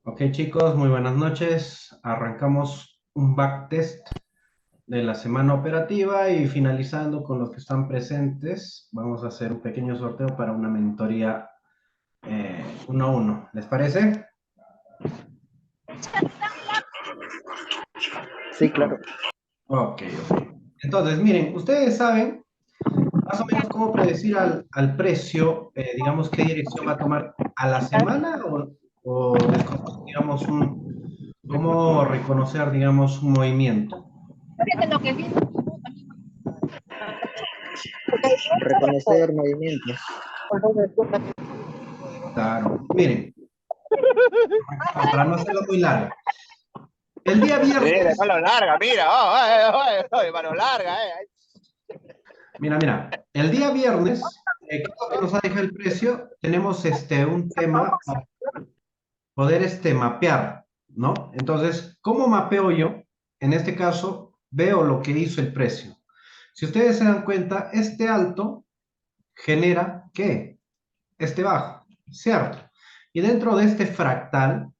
Ok, chicos, muy buenas noches. Arrancamos un backtest de la semana operativa y finalizando con los que están presentes, vamos a hacer un pequeño sorteo para una mentoría 1 a 1. ¿Les parece? Sí, claro. Ok, ok. Entonces, miren, ustedes saben más o menos cómo predecir al precio, digamos, qué dirección va a tomar a la semana o desconocen, digamos, cómo reconocer, digamos, un movimiento. Reconocer movimientos. Claro. Miren, para no hacerlo muy largo. El día Mira, viernes, mano larga, mira, mano larga, mira, el día viernes, ¿qué es lo que nos ha dejado el precio? Tenemos un tema para poder mapear, ¿no? Entonces, ¿cómo mapeo yo? En este caso, veo lo que hizo el precio. Si ustedes se dan cuenta, este alto genera, ¿qué? Este bajo, ¿cierto? Y dentro de este fractal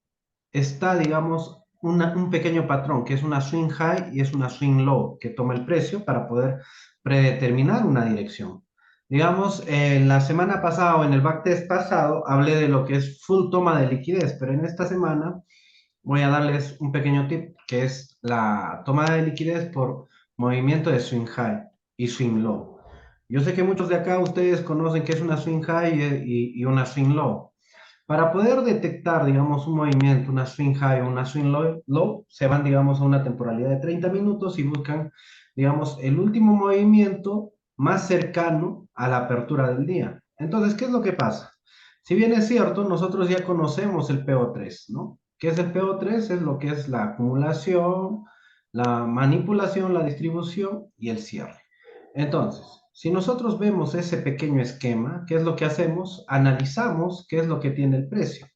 está, digamos, un pequeño patrón, que es una swing high y es una swing low, que toma el precio para poder predeterminar una dirección. Digamos, en la semana pasada o en el backtest pasado hablé de lo que es full toma de liquidez, pero en esta semana voy a darles un pequeño tip, que es la toma de liquidez por movimiento de swing high y swing low. Yo sé que muchos de acá ustedes conocen que es una swing high y una swing low. Para poder detectar, digamos, un movimiento, una swing high o una swing low, se van, digamos, a una temporalidad de 30 minutos y buscan, digamos, el último movimiento más cercano a la apertura del día. Entonces, ¿qué es lo que pasa? Si bien es cierto, nosotros ya conocemos el PO3, ¿no? ¿Qué es el PO3? Es lo que es la acumulación, la manipulación, la distribución y el cierre. Entonces, si nosotros vemos ese pequeño esquema, ¿qué es lo que hacemos? Analizamos qué es lo que tiene el precio.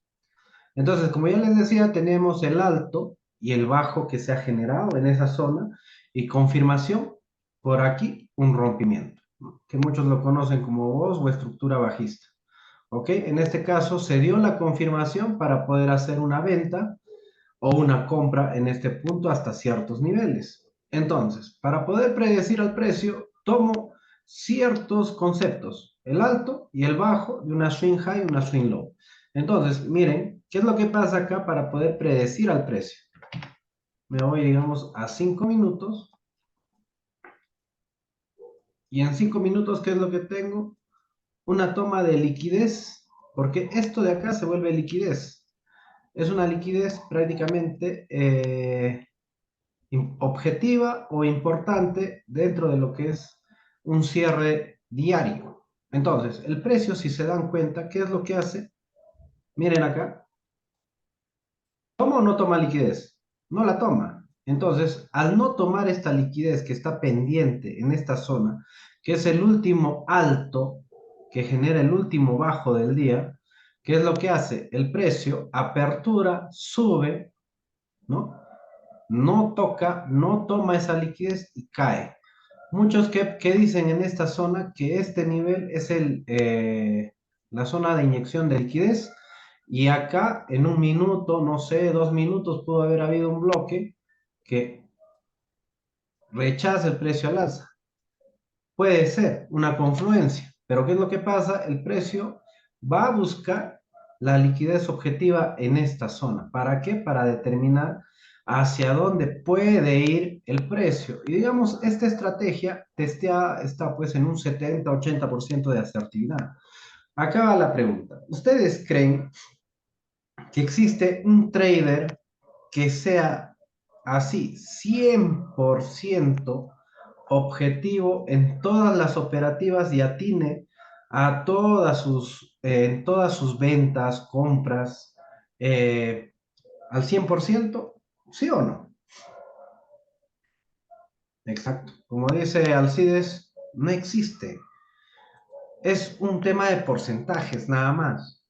Entonces, como ya les decía, tenemos el alto y el bajo que se ha generado en esa zona y confirmación por aquí, un rompimiento, ¿no? Que muchos lo conocen como voz o estructura bajista. ¿Ok? En este caso se dio la confirmación para poder hacer una venta o una compra en este punto hasta ciertos niveles. Entonces, para poder predecir el precio, tomo ciertos conceptos, el alto y el bajo de una swing high y una swing low. Entonces, miren, ¿qué es lo que pasa acá para poder predecir al precio? Me voy, digamos, a 5 minutos y en 5 minutos, ¿qué es lo que tengo? Una toma de liquidez, porque esto de acá se vuelve liquidez. Es una liquidez prácticamente objetiva o importante dentro de lo que es un cierre diario. Entonces, el precio, si se dan cuenta, ¿qué es lo que hace? Miren acá, ¿toma o no toma liquidez? No la toma. Entonces, al no tomar esta liquidez que está pendiente en esta zona, que es el último alto que genera el último bajo del día, ¿qué es lo que hace? El precio, apertura, sube, ¿no? No toca, no toma esa liquidez y cae. Muchos que dicen en esta zona que este nivel es la zona de inyección de liquidez y acá en un minuto, no sé, 2 minutos pudo haber habido un bloque que rechaza el precio al alza. Puede ser una confluencia, pero ¿qué es lo que pasa? El precio va a buscar la liquidez objetiva en esta zona. ¿Para qué? Para determinar hacia dónde puede ir el precio. Y digamos, esta estrategia testea está pues en un 70-80% de asertividad. Acá va la pregunta. ¿Ustedes creen que existe un trader que sea así 100% objetivo en todas las operativas y atine a en todas sus ventas, compras, al 100%? ¿Sí o no? Exacto. Como dice Alcides, no existe. Es un tema de porcentajes nada más.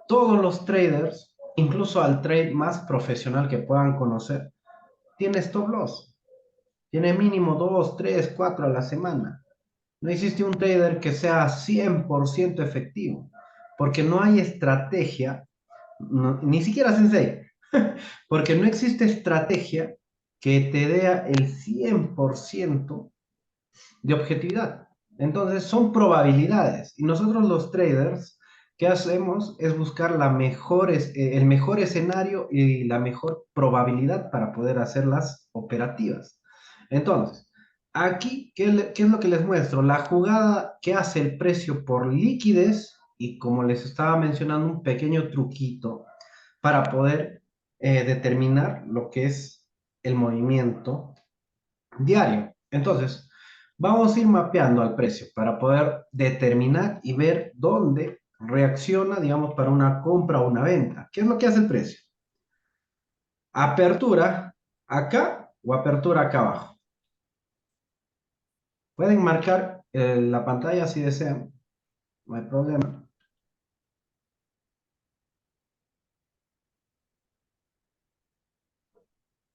Todos los traders, incluso al trade más profesional que puedan conocer, tiene stop loss. Tiene mínimo 2, 3, 4 a la semana. No existe un trader que sea 100% efectivo, porque no hay estrategia, ni siquiera Sensei. Porque no existe estrategia que te dé el 100% de objetividad. Entonces son probabilidades. Y nosotros los traders, ¿qué hacemos? Es buscar el mejor escenario y la mejor probabilidad para poder hacer las operativas. Entonces, aquí, ¿qué es lo que les muestro? La jugada que hace el precio por liquidez y como les estaba mencionando, un pequeño truquito para poder determinar lo que es el movimiento diario. Entonces, vamos a ir mapeando al precio para poder determinar y ver dónde reacciona, digamos, para una compra o una venta. ¿Qué es lo que hace el precio? Apertura acá o apertura acá abajo. Pueden marcar la pantalla si desean, no hay problema.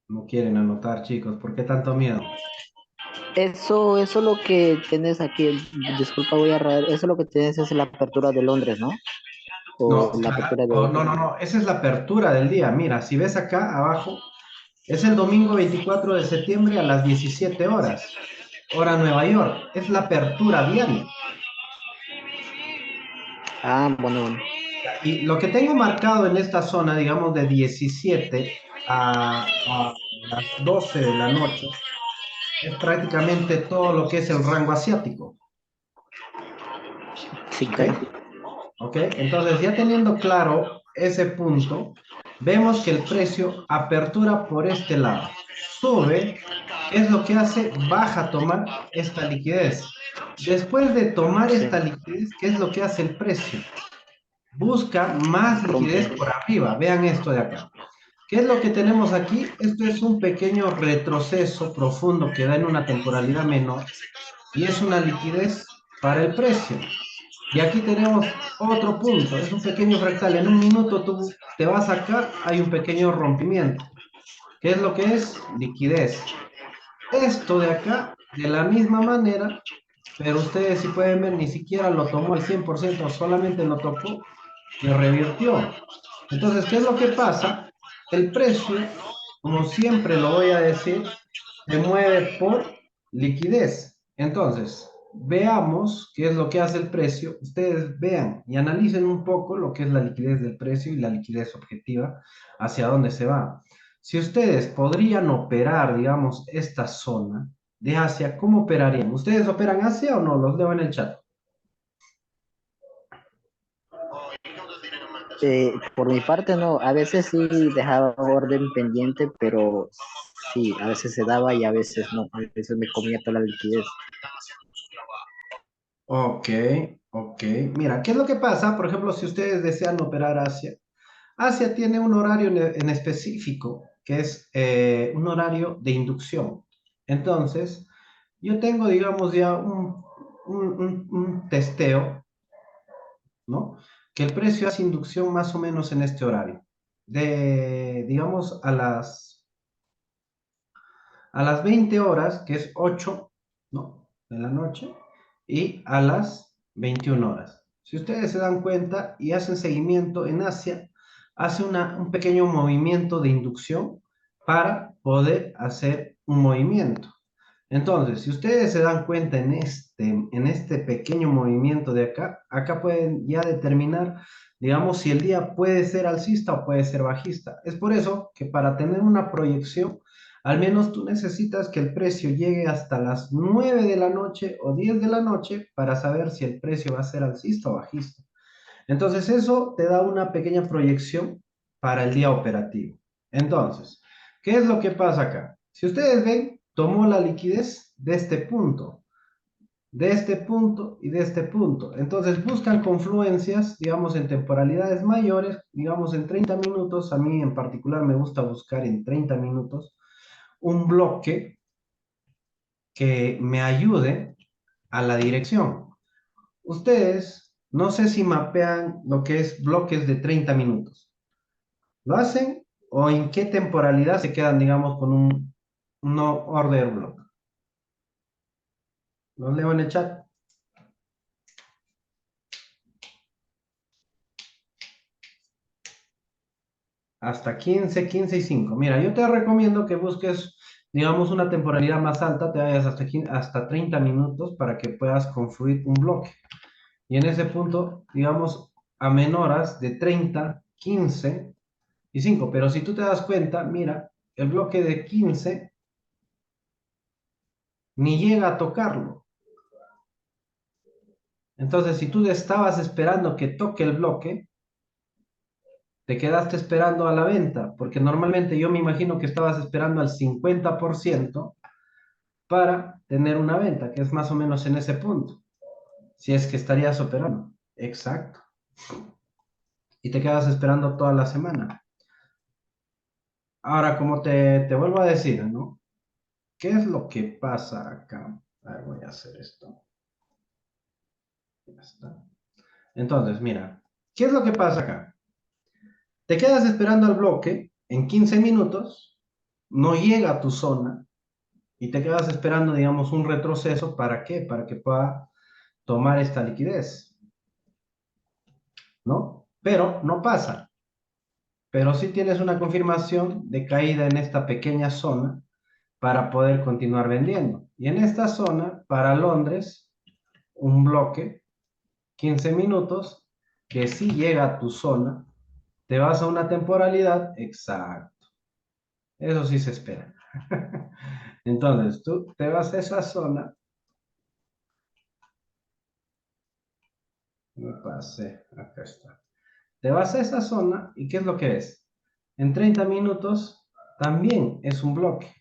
No quieren anotar, chicos, ¿por qué tanto miedo? Eso lo que tienes aquí, disculpa, voy a errar, eso lo que tienes es la apertura de Londres, ¿no? O No, la apertura oh, de... no, no, no, esa es la apertura del día. Mira, si ves acá abajo, es el domingo 24 de septiembre a las 17 horas, hora Nueva York. Es la apertura diaria. Ah, bueno, bueno. Y lo que tengo marcado en esta zona, digamos, de 17 a las 12 de la noche, es prácticamente todo lo que es el rango asiático. Sí, ¿Ok? ¿qué? ¿Ok? Entonces, ya teniendo claro ese punto, vemos que el precio apertura por este lado. Sube, ¿qué es lo que hace? Baja a tomar esta liquidez. Después de tomar Sí, esta liquidez, ¿qué es lo que hace el precio? Busca más rompe. liquidez por arriba. Vean esto de acá. ¿Qué es lo que tenemos aquí? Esto es un pequeño retroceso profundo que da en una temporalidad menor y es una liquidez para el precio. Y aquí tenemos otro punto, es un pequeño fractal. En un minuto tú te vas acá, hay un pequeño rompimiento. ¿Qué es lo que es? Liquidez. Esto de acá, de la misma manera, pero ustedes si pueden ver, ni siquiera lo tomó al 100%, solamente lo tocó y revirtió. Entonces, ¿qué es lo que pasa? El precio, como siempre lo voy a decir, se mueve por liquidez. Entonces, veamos qué es lo que hace el precio. Ustedes vean y analicen un poco lo que es la liquidez del precio y la liquidez objetiva, hacia dónde se va. Si ustedes podrían operar, digamos, esta zona de Asia, ¿cómo operarían? ¿Ustedes operan Asia o no? Los leo en el chat. Por mi parte, no, a veces sí dejaba orden pendiente, pero sí, a veces se daba y a veces no, a veces me comía toda la liquidez. Ok, ok. Mira, ¿qué es lo que pasa? Por ejemplo, si ustedes desean operar Asia, Asia tiene un horario en específico, que es un horario de inducción. Entonces, yo tengo, digamos, ya un testeo, ¿no? Que el precio hace inducción más o menos en este horario, de, digamos, a las 20 horas, que es 8, ¿no? De la noche, y a las 21 horas. Si ustedes se dan cuenta y hacen seguimiento en Asia, hace un pequeño movimiento de inducción para poder hacer un movimiento. Entonces, si ustedes se dan cuenta en este pequeño movimiento de acá, acá pueden ya determinar, digamos, si el día puede ser alcista o puede ser bajista. Es por eso que para tener una proyección, al menos tú necesitas que el precio llegue hasta las 9 de la noche o 10 de la noche para saber si el precio va a ser alcista o bajista. Entonces, eso te da una pequeña proyección para el día operativo. Entonces, ¿qué es lo que pasa acá? Si ustedes ven, tomó la liquidez de este punto y de este punto. Entonces, buscan confluencias, digamos, en temporalidades mayores, digamos, en 30 minutos. A mí en particular me gusta buscar en 30 minutos un bloque que me ayude a la dirección. Ustedes, no sé si mapean lo que es bloques de 30 minutos. ¿Lo hacen o en qué temporalidad se quedan, digamos, con un no order block? Los leo en el chat. hasta 15, 15 y 5. Mira, yo te recomiendo que busques, digamos, una temporalidad más alta, te vayas hasta, hasta 30 minutos para que puedas construir un bloque. Y en ese punto, digamos, amenoras de 30, 15 y 5. Pero si tú te das cuenta, mira, el bloque de 15 ni llega a tocarlo. Entonces, si tú estabas esperando que toque el bloque, te quedaste esperando a la venta, porque normalmente yo me imagino que estabas esperando al 50% para tener una venta, que es más o menos en ese punto, si es que estarías operando. Exacto. Y te quedas esperando toda la semana. Ahora, como te vuelvo a decir, ¿no? ¿Qué es lo que pasa acá? A ver, voy a hacer esto. Ya está. Entonces, mira, ¿qué es lo que pasa acá? Te quedas esperando al bloque en 15 minutos, no llega a tu zona y te quedas esperando, digamos, un retroceso. ¿Para qué? Para que pueda tomar esta liquidez, ¿no? Pero no pasa. Pero sí tienes una confirmación de caída en esta pequeña zona para poder continuar vendiendo. Y en esta zona, para Londres, un bloque, 15 minutos, que sí llega a tu zona, te vas a una temporalidad, exacto. Eso sí se espera. Entonces, tú te vas a esa zona, me pasé, acá está. Te vas a esa zona y ¿qué es lo que es? En 30 minutos también es un bloque.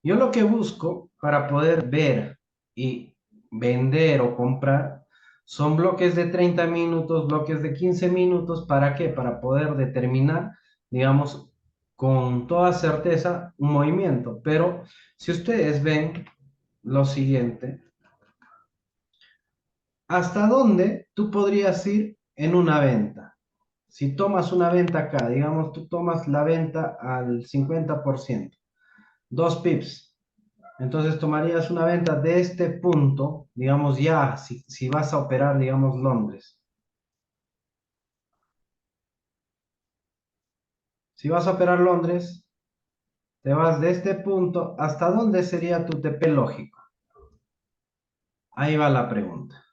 Yo lo que busco para poder ver y vender o comprar son bloques de 30 minutos, bloques de 15 minutos. ¿Para qué? Para poder determinar, digamos, con toda certeza un movimiento. Pero si ustedes ven lo siguiente, ¿hasta dónde tú podrías ir en una venta? Si tomas una venta acá, digamos, tú tomas la venta al 50%, 2 pips. Entonces tomarías una venta de este punto, digamos ya, si vas a operar, digamos, Londres. Si vas a operar Londres, te vas de este punto, ¿hasta dónde sería tu TP lógico? Ahí va la pregunta.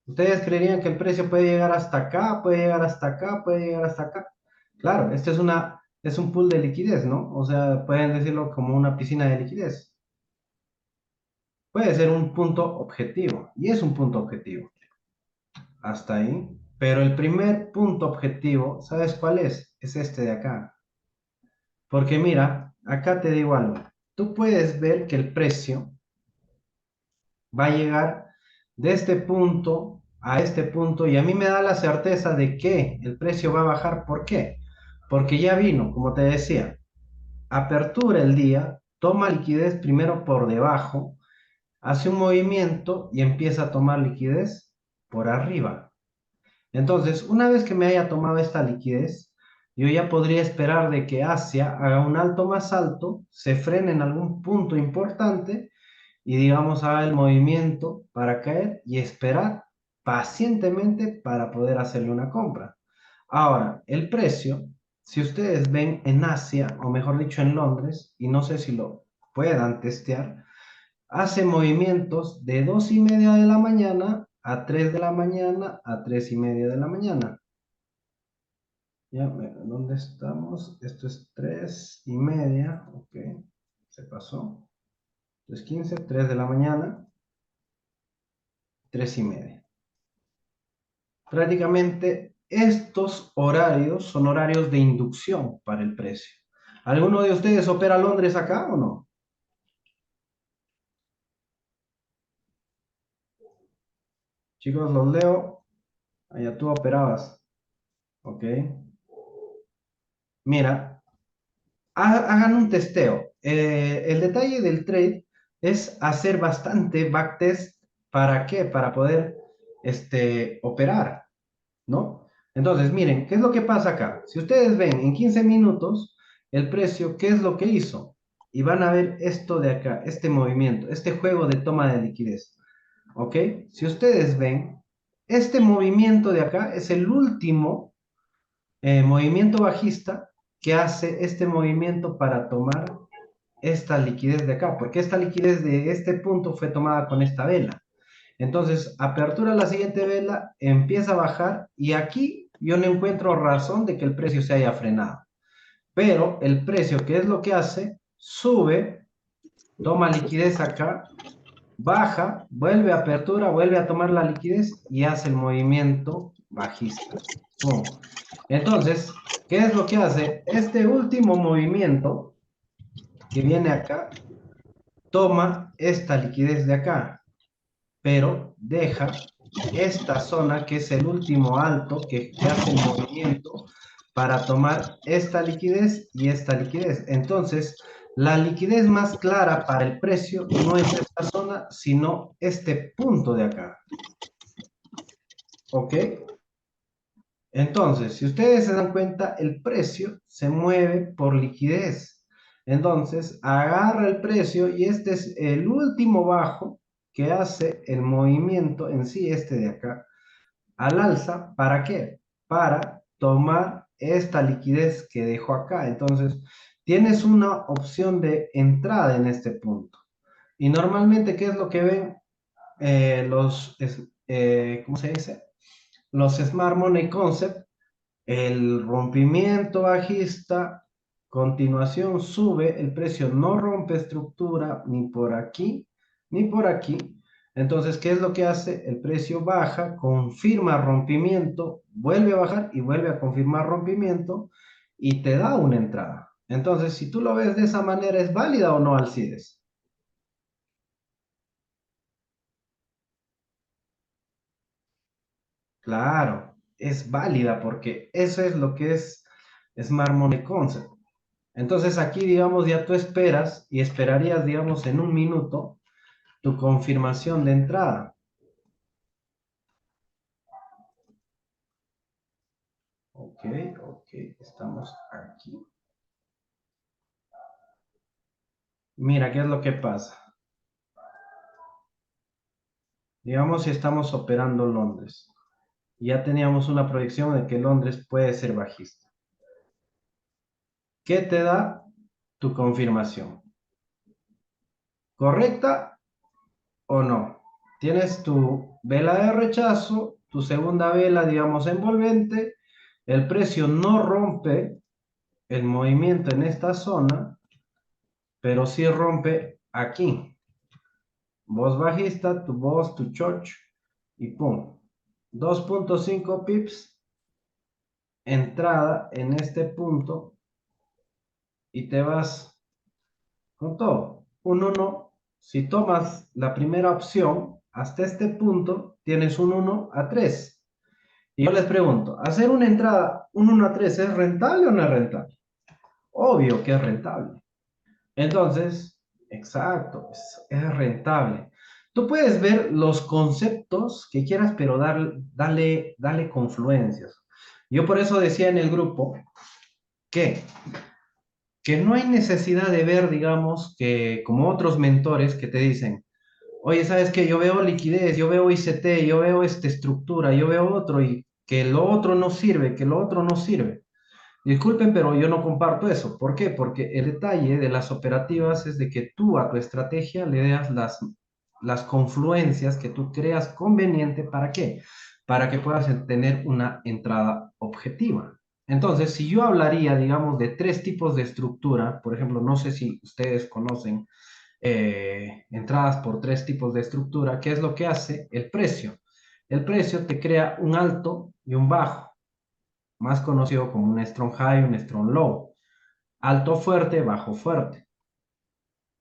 ¿Ustedes creerían que el precio puede llegar hasta acá, puede llegar hasta acá, puede llegar hasta acá? Claro, este es un pool de liquidez, ¿no? O sea, pueden decirlo como una piscina de liquidez. Puede ser un punto objetivo, y es un punto objetivo. Hasta ahí. Pero el primer punto objetivo, ¿sabes cuál es? Es este de acá. Porque mira, acá te digo algo. Tú puedes ver que el precio va a llegar de este punto a este punto y a mí me da la certeza de que el precio va a bajar. ¿Por qué? Porque ya vino, como te decía, apertura el día, toma liquidez primero por debajo, hace un movimiento y empieza a tomar liquidez por arriba. Entonces, una vez que me haya tomado esta liquidez, yo ya podría esperar de que Asia haga un alto más alto, se frene en algún punto importante y digamos haga el movimiento para caer y esperar pacientemente para poder hacerle una compra. Ahora, el precio, si ustedes ven en Asia, o mejor dicho en Londres, y no sé si lo puedan testear, hace movimientos de 2:30 de la mañana a 3 de la mañana a 3:30 de la mañana. Ya, ¿dónde estamos? Esto es 3:30, ok, se pasó. 3:15, 3 de la mañana, 3:30. Prácticamente estos horarios son horarios de inducción para el precio. ¿Alguno de ustedes opera Londres acá o no? Chicos, los leo. Allá tú operabas. Ok. Mira, hagan un testeo. El detalle del trade es hacer bastante backtest. ¿Para qué? Para poder operar, ¿no? Entonces, miren, ¿qué es lo que pasa acá? Si ustedes ven en 15 minutos el precio, ¿qué es lo que hizo? Y van a ver esto de acá, este movimiento, este juego de toma de liquidez. ¿Ok? Si ustedes ven, este movimiento de acá es el último movimiento bajista que hace este movimiento para tomar esta liquidez de acá, porque esta liquidez de este punto fue tomada con esta vela. Entonces, apertura la siguiente vela, empieza a bajar y aquí yo no encuentro razón de que el precio se haya frenado. Pero el precio, ¿qué es lo que hace? Sube, toma liquidez acá, baja, vuelve a apertura, vuelve a tomar la liquidez y hace el movimiento bajista. ¡Pum! Entonces, ¿qué es lo que hace? Este último movimiento que viene acá, toma esta liquidez de acá, pero deja esta zona que es el último alto que hace el movimiento para tomar esta liquidez y esta liquidez. Entonces, la liquidez más clara para el precio no es esta zona, sino este punto de acá. ¿Ok? Entonces, si ustedes se dan cuenta, el precio se mueve por liquidez. Entonces, agarra el precio y este es el último bajo que hace el movimiento en sí, este de acá, al alza. ¿Para qué? Para tomar esta liquidez que dejó acá. Entonces, tienes una opción de entrada en este punto. Y normalmente, ¿qué es lo que ven ¿cómo se dice? Los Smart Money Concept? El rompimiento bajista, continuación sube, el precio no rompe estructura ni por aquí ni por aquí. Entonces, ¿qué es lo que hace? El precio baja, confirma rompimiento, vuelve a bajar y vuelve a confirmar rompimiento y te da una entrada. Entonces, si tú lo ves de esa manera, ¿es válida o no, Alcides? Claro, es válida porque eso es lo que es Smart Money Concept. Entonces aquí, digamos, ya tú esperas y esperarías, digamos, en un minuto tu confirmación de entrada. Ok, ok, estamos aquí. Mira, ¿qué es lo que pasa? Digamos, si estamos operando Londres. Ya teníamos una proyección de que Londres puede ser bajista. ¿Qué te da tu confirmación? ¿Correcta o no? Tienes tu vela de rechazo, tu segunda vela, digamos, envolvente. El precio no rompe el movimiento en esta zona, pero sí rompe aquí. Voz bajista, tu voz, tu choch, y pum. 2.5 pips, entrada en este punto, y te vas con todo. Un 1, si tomas la primera opción, hasta este punto, tienes un 1 a 3. Y yo les pregunto, ¿hacer una entrada, un 1 a 3, es rentable o no es rentable? Obvio que es rentable. Entonces, exacto, es rentable. Tú puedes ver los conceptos que quieras, pero dale confluencias. Yo por eso decía en el grupo que, que no hay necesidad de ver, digamos, que como otros mentores que te dicen, oye, ¿sabes qué? Yo veo liquidez, yo veo ICT, yo veo esta estructura, yo veo otro y que lo otro no sirve, que lo otro no sirve. Disculpen, pero yo no comparto eso. ¿Por qué? Porque el detalle de las operativas es de que tú a tu estrategia le das las confluencias que tú creas conveniente. ¿Para qué? Para que puedas tener una entrada objetiva. Entonces, si yo hablaría, digamos, de tres tipos de estructura, por ejemplo, no sé si ustedes conocen entradas por tres tipos de estructura, ¿qué es lo que hace? El precio. El precio te crea un alto y un bajo, más conocido como un strong high, un strong low, alto fuerte, bajo fuerte.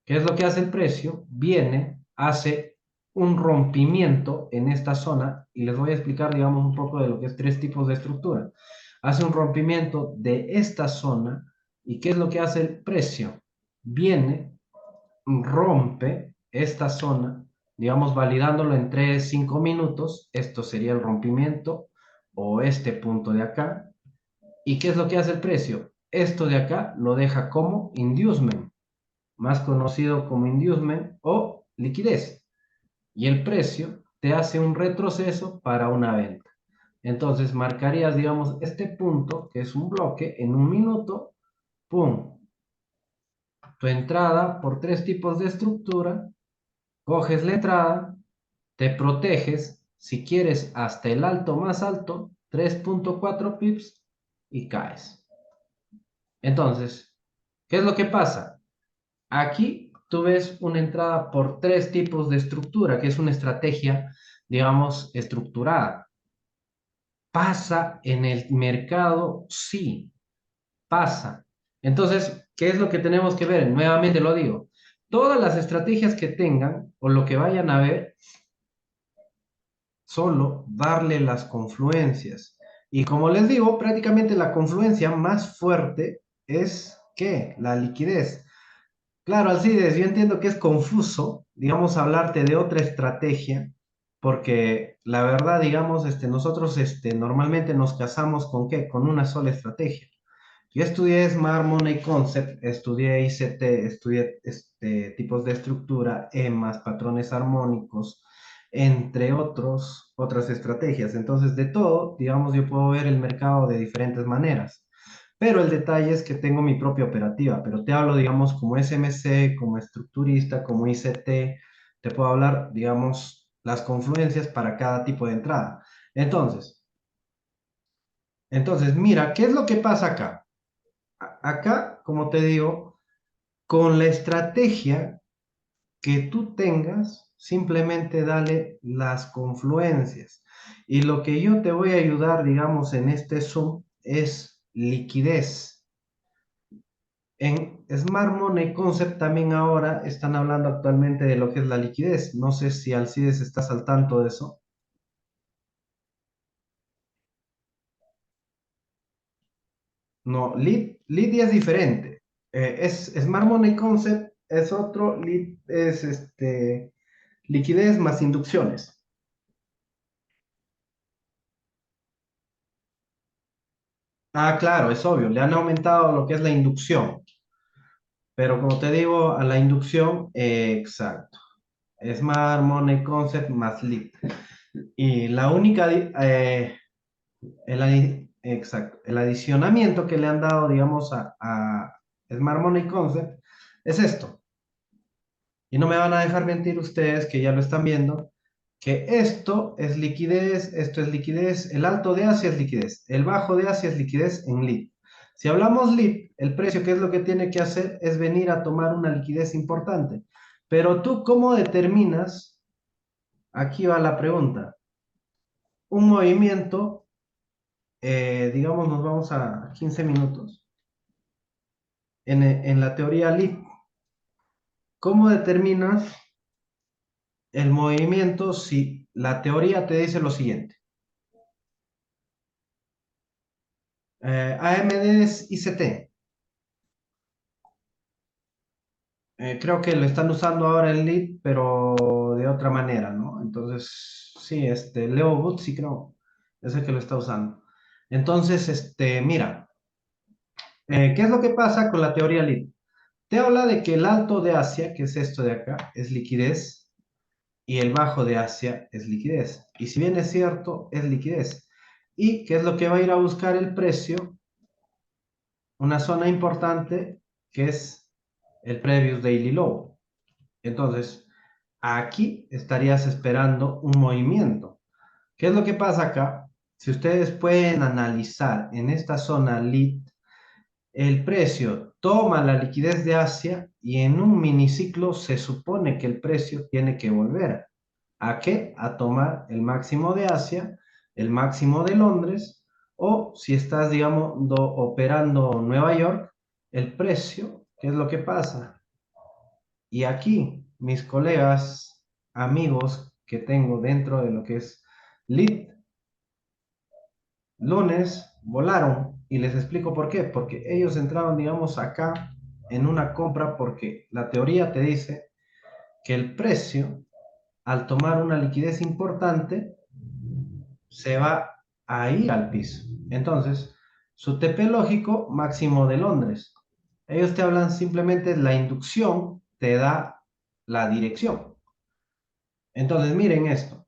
¿Qué es lo que hace el precio? Viene, hace un rompimiento en esta zona y les voy a explicar, digamos, un poco de lo que es tres tipos de estructura. Hace un rompimiento de esta zona y ¿qué es lo que hace el precio? Viene, rompe esta zona, digamos, validándolo en 3, 5 minutos. Esto sería el rompimiento o este punto de acá. ¿Y qué es lo que hace el precio? Esto de acá lo deja como inducement, más conocido como inducement o liquidez. Y el precio te hace un retroceso para una venta. Entonces marcarías, digamos, este punto, que es un bloque, en un minuto, ¡pum! Tu entrada por tres tipos de estructura, coges la entrada, te proteges, si quieres hasta el alto más alto, 3.4 pips y caes. Entonces, ¿qué es lo que pasa? Aquí tú ves una entrada por tres tipos de estructura, que es una estrategia, digamos, estructurada. ¿Pasa en el mercado? Sí, pasa. Entonces, ¿qué es lo que tenemos que ver? Nuevamente lo digo. Todas las estrategias que tengan o lo que vayan a ver, solo darle las confluencias. Y como les digo, prácticamente la confluencia más fuerte es, ¿qué? La liquidez. Claro, Alcides, yo entiendo que es confuso, digamos, hablarte de otra estrategia, porque la verdad, digamos, nosotros normalmente nos casamos con ¿qué? Con una sola estrategia. Yo estudié Smart Money Concept, estudié ICT, estudié tipos de estructura, EMAS, patrones armónicos, entre otras estrategias. Entonces, de todo, digamos, yo puedo ver el mercado de diferentes maneras. Pero el detalle es que tengo mi propia operativa, pero te hablo, digamos, como SMC, como estructurista, como ICT, te puedo hablar, digamos, las confluencias para cada tipo de entrada. Entonces, mira, ¿qué es lo que pasa acá? Acá, como te digo, con la estrategia que tú tengas, simplemente dale las confluencias. Y lo que yo te voy a ayudar, digamos, en este Zoom es liquidez. En Smart Money Concept también ahora están hablando actualmente de lo que es la liquidez. No sé si Alcides estás al tanto de eso. No, lead ya es diferente. Es Smart Money Concept es otro, lead es liquidez más inducciones. Ah, claro, es obvio, le han aumentado lo que es la inducción, pero como te digo, a la inducción, exacto, Smart Money Concept más lead. Y la única, exacto, el adicionamiento que le han dado, digamos, a Smart Money Concept es esto. Y no me van a dejar mentir ustedes que ya lo están viendo, que esto es liquidez, el alto de Asia es liquidez, el bajo de Asia es liquidez en lead. Si hablamos lead, el precio, ¿qué es lo que tiene que hacer? Es venir a tomar una liquidez importante. Pero tú, ¿cómo determinas? Aquí va la pregunta. Un movimiento, digamos, nos vamos a 15 minutos. En la teoría lead, ¿cómo determinas el movimiento si la teoría te dice lo siguiente? AMD es ICT. Creo que lo están usando ahora en Lead, pero de otra manera, ¿no? Entonces, sí, Leo Bootsy creo, es el que lo está usando. Entonces, mira, ¿qué es lo que pasa con la teoría Lead? Te habla de que el alto de Asia, que es esto de acá, es liquidez, y el bajo de Asia es liquidez. Y si bien es cierto, es liquidez. ¿Y qué es lo que va a ir a buscar el precio? Una zona importante que es el previous daily low. Entonces, aquí estarías esperando un movimiento. ¿Qué es lo que pasa acá? Si ustedes pueden analizar en esta zona lead, el precio toma la liquidez de Asia y en un miniciclo se supone que el precio tiene que volver. ¿A qué? A tomar el máximo de Asia, el máximo de Londres, o si estás, digamos, operando Nueva York, el precio, ¿qué es lo que pasa? Y aquí, mis colegas, amigos que tengo dentro de lo que es Lead, lunes volaron y les explico por qué. Porque ellos entraron, digamos, acá en una compra porque la teoría te dice que el precio, al tomar una liquidez importante, se va a ir al piso. Entonces, su TP lógico máximo de Londres. Ellos te hablan simplemente, la inducción te da la dirección. Entonces, miren esto.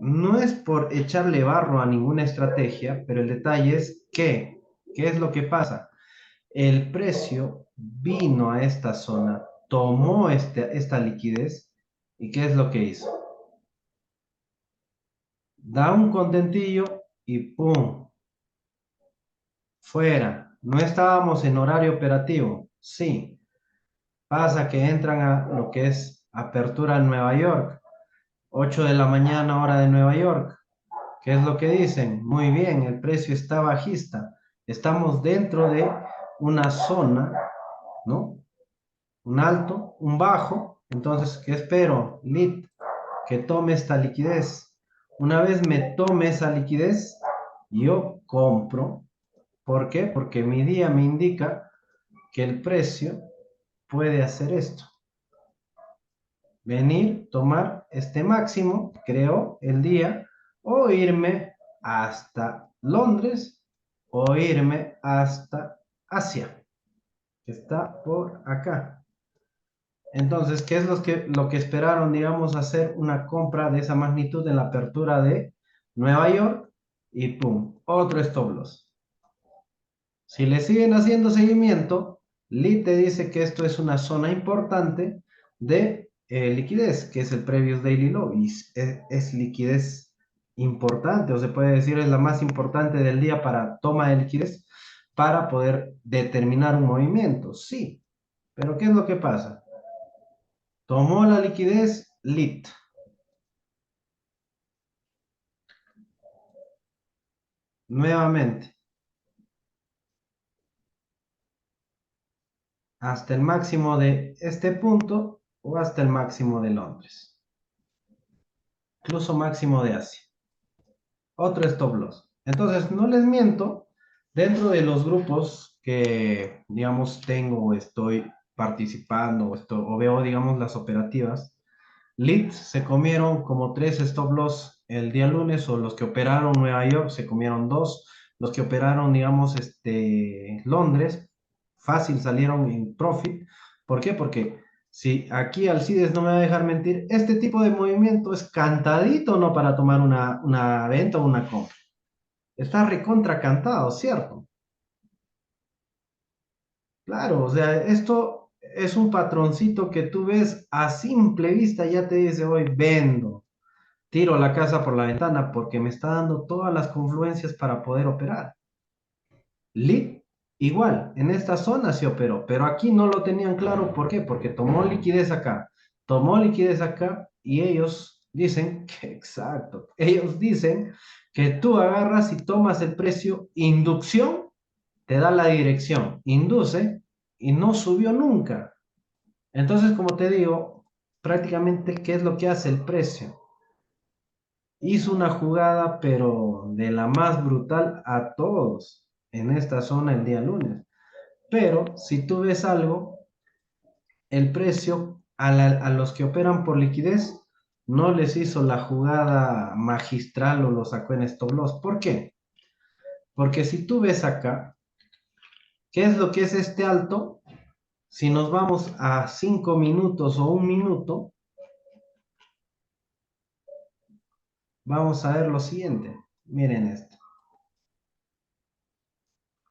no es por echarle barro a ninguna estrategia, pero el detalle es que, ¿qué es lo que pasa? El precio vino a esta zona, tomó esta liquidez y ¿qué es lo que hizo? Da un contentillo y ¡pum! Fuera. No estábamos en horario operativo. Sí. Pasa que entran a lo que es apertura en Nueva York. 8 de la mañana hora de Nueva York. ¿Qué es lo que dicen? Muy bien, el precio está bajista. Estamos dentro de una zona, ¿no? Un alto, un bajo. Entonces, ¿qué espero? Lit, que tome esta liquidez. Una vez me tome esa liquidez, yo compro. ¿Por qué? Porque mi día me indica que el precio puede hacer esto. Venir, tomar este máximo, creo, el día, o irme hasta Londres, o irme hasta Asia, que está por acá. Entonces, ¿qué es lo que esperaron, digamos, hacer una compra de esa magnitud en la apertura de Nueva York? Y pum, otro stop loss. Si le siguen haciendo seguimiento, Lee te dice que esto es una zona importante de liquidez, que es el previous daily low, y es liquidez importante, o se puede decir es la más importante del día para toma de liquidez, para poder determinar un movimiento. Sí, pero ¿qué es lo que pasa? Tomó la liquidez LIT. Nuevamente, hasta el máximo de este punto o hasta el máximo de Londres. Incluso máximo de Asia. Otro stop loss. Entonces, no les miento, dentro de los grupos que, digamos, tengo o estoy participando o veo, digamos, las operativas, leads se comieron como 3 stop loss el día lunes, o los que operaron Nueva York se comieron 2, los que operaron, digamos, Londres, fácil salieron en profit. ¿Por qué? Porque si aquí Alcides no me va a dejar mentir, este tipo de movimiento es cantadito, ¿no? Para tomar una venta o una compra. Está recontra cantado, ¿cierto? Claro, o sea, esto es un patroncito que tú ves a simple vista, ya te dice hoy vendo, tiro la casa por la ventana porque me está dando todas las confluencias para poder operar. Lead, igual, en esta zona se operó, pero aquí no lo tenían claro. ¿Por qué? Porque tomó liquidez acá y ellos dicen que, exacto, ellos dicen que tú agarras y tomas el precio, inducción, te da la dirección, induce y no subió nunca. Entonces, como te digo, prácticamente, ¿qué es lo que hace el precio? Hizo una jugada, pero de la más brutal a todos en esta zona el día lunes. Pero si tú ves algo, el precio a los que operan por liquidez no les hizo la jugada magistral o lo sacó en stop loss. ¿Por qué? Porque si tú ves acá, ¿qué es lo que es este alto? Si nos vamos a 5 minutos o 1 minuto, vamos a ver lo siguiente. Miren esto.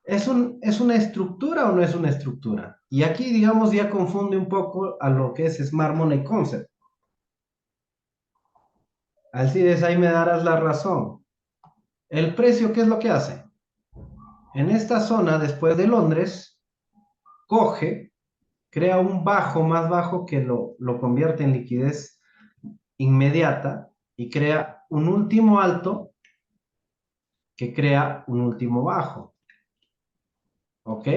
¿Es una estructura o no es una estructura? Y aquí, digamos, ya confunde un poco a lo que es Smart Money Concept. Alcides, ahí me darás la razón. El precio, ¿qué es lo que hace? En esta zona, después de Londres, coge, crea un bajo más bajo que lo convierte en liquidez inmediata y crea un último alto que crea un último bajo. ¿Ok?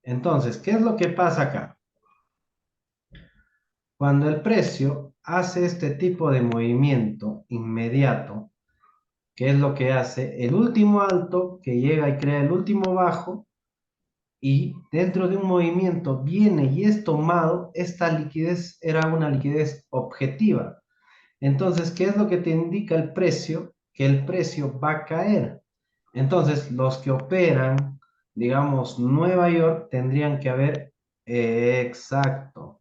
Entonces, ¿qué es lo que pasa acá? Cuando el precio hace este tipo de movimiento inmediato, ¿qué es lo que hace? El último alto que llega y crea el último bajo, y dentro de un movimiento viene y es tomado, esta liquidez era una liquidez objetiva. Entonces, ¿qué es lo que te indica el precio? Que el precio va a caer. Entonces, los que operan, digamos, Nueva York, tendrían que haber, exacto,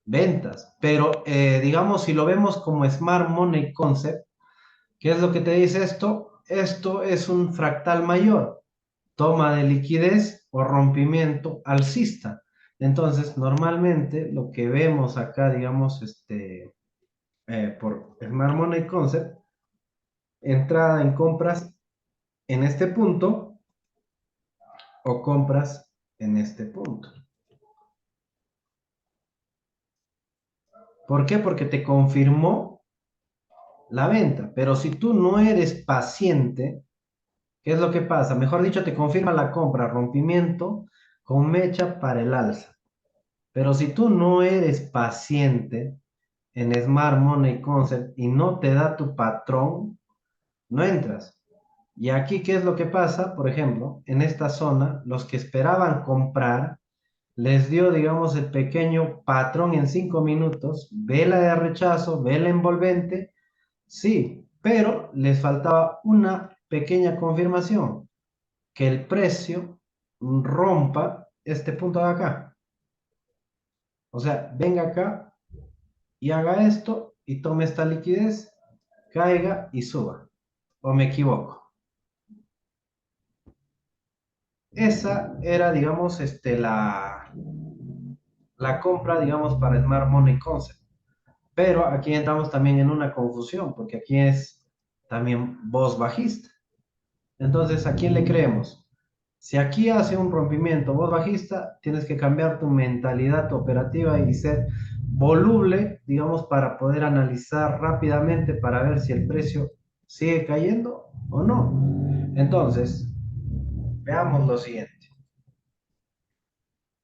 ventas. Pero, digamos, si lo vemos como Smart Money Concept, ¿Qué es lo que te dice esto? Esto es un fractal mayor, toma de liquidez o rompimiento alcista. Entonces, normalmente lo que vemos acá, digamos, por Smart Money Concept, entrada en compras en este punto o compras en este punto. ¿Por qué? Porque te confirmó la venta. Pero si tú no eres paciente, ¿qué es lo que pasa? Mejor dicho, te confirma la compra, rompimiento con mecha para el alza. Pero si tú no eres paciente en Smart Money Concept y no te da tu patrón, no entras. Y aquí, ¿qué es lo que pasa? Por ejemplo, en esta zona, los que esperaban comprar, les dio, digamos, el pequeño patrón en 5 minutos, vela de rechazo, vela envolvente, sí, pero les faltaba una pequeña confirmación, que el precio rompa este punto de acá. O sea, venga acá y haga esto y tome esta liquidez, caiga y suba. ¿O me equivoco? Esa era, digamos, la compra, digamos, para Smart Money Concept. Pero aquí entramos también en una confusión, porque aquí es también voz bajista. Entonces, ¿a quién le creemos? Si aquí hace un rompimiento voz bajista, tienes que cambiar tu mentalidad operativa y ser voluble, digamos, para poder analizar rápidamente para ver si el precio sigue cayendo o no. Entonces, veamos lo siguiente.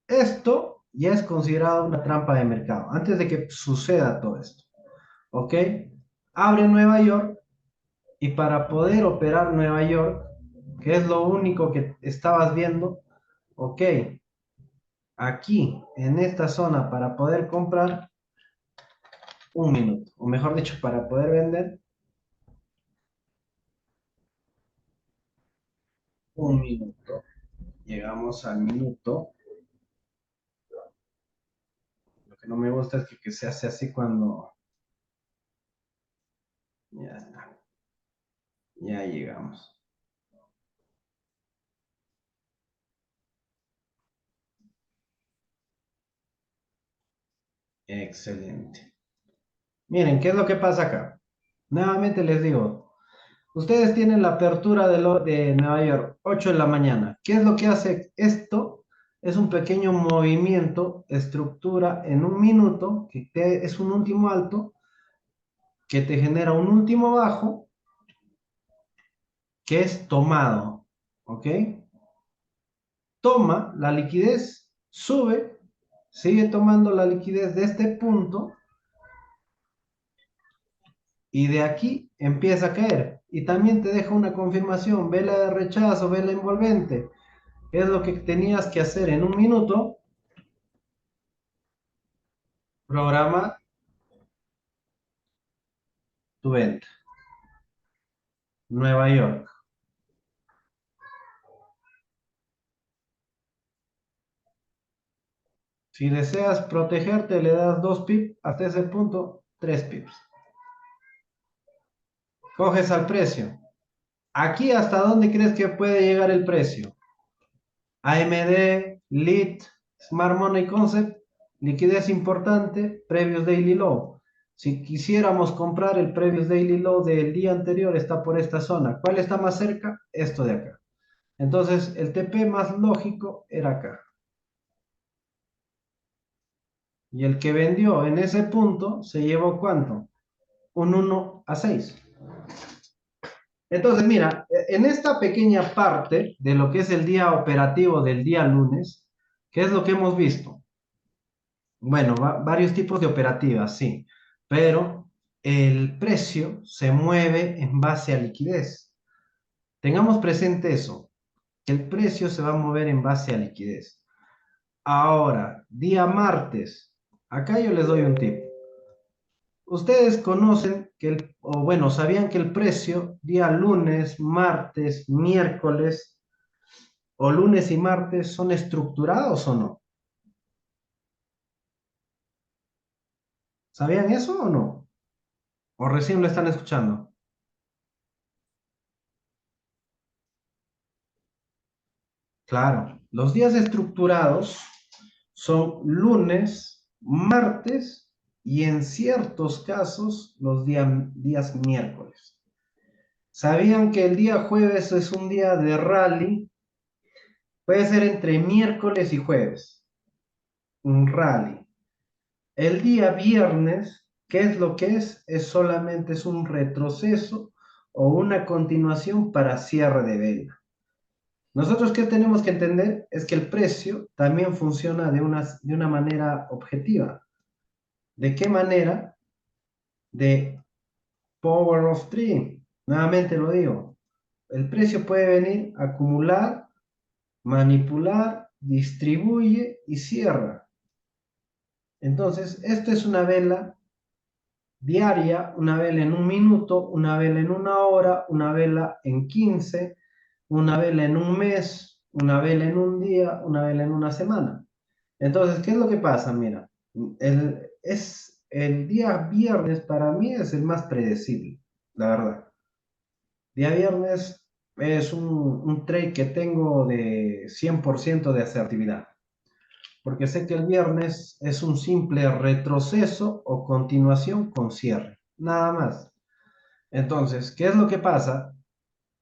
Esto ya es considerado una trampa de mercado, antes de que suceda todo esto. ¿Ok? Abre Nueva York y para poder operar Nueva York, que es lo único que estabas viendo, ok, aquí en esta zona para poder comprar un minuto, o mejor dicho, para poder vender un minuto. Llegamos al minuto. Lo que no me gusta es que se hace así cuando ya está, ya llegamos. Excelente. Miren, ¿qué es lo que pasa acá? Nuevamente les digo, ustedes tienen la apertura de Nueva York, 8 de la mañana. ¿Qué es lo que hace esto? Es un pequeño movimiento, estructura en un minuto, es un último alto, que te genera un último bajo, que es tomado. ¿Ok? Toma la liquidez, sube, sigue tomando la liquidez de este punto y de aquí empieza a caer. Y también te deja una confirmación, vela de rechazo, vela envolvente. ¿Qué es lo que tenías que hacer en un minuto? Programa tu venta. Nueva York. Si deseas protegerte, le das 2 pips, hasta ese punto, 3 pips. Coges al precio. Aquí, ¿hasta dónde crees que puede llegar el precio? AMD, LEAD, Smart Money Concept, liquidez importante, previous daily low. Si quisiéramos comprar el previous daily low del día anterior, está por esta zona. ¿Cuál está más cerca? Esto de acá. Entonces, el TP más lógico era acá. Y el que vendió en ese punto se llevó ¿cuánto? Un 1-6. Entonces, mira, en esta pequeña parte de lo que es el día operativo del día lunes, ¿qué es lo que hemos visto? Bueno, varios tipos de operativas, sí, pero el precio se mueve en base a liquidez. Tengamos presente eso, que el precio se va a mover en base a liquidez. Ahora, día martes, acá yo les doy un tip. Ustedes conocen o bueno, sabían que el precio día lunes, martes, miércoles o lunes y martes son estructurados o no. ¿Sabían eso o no? ¿O recién lo están escuchando? Claro, los días estructurados son lunes, martes y en ciertos casos los días miércoles. ¿Sabían que el día jueves es un día de rally? Puede ser entre miércoles y jueves, un rally. El día viernes, ¿qué es lo que es? Es solamente es un retroceso o una continuación para cierre de vela. Nosotros qué tenemos que entender es que el precio también funciona de una manera objetiva. ¿De qué manera? De Power of Three. Nuevamente lo digo. El precio puede venir, acumular, manipular, distribuye y cierra. Entonces, esto es una vela diaria, una vela en un minuto, una vela en una hora, una vela en 15, una vela en un mes, una vela en un día, una vela en una semana. Entonces, ¿qué es lo que pasa? Mira, el día viernes para mí es el más predecible, la verdad. Día viernes es un trade que tengo de 100% de asertividad, porque sé que el viernes es un simple retroceso o continuación con cierre, nada más. Entonces, ¿qué es lo que pasa?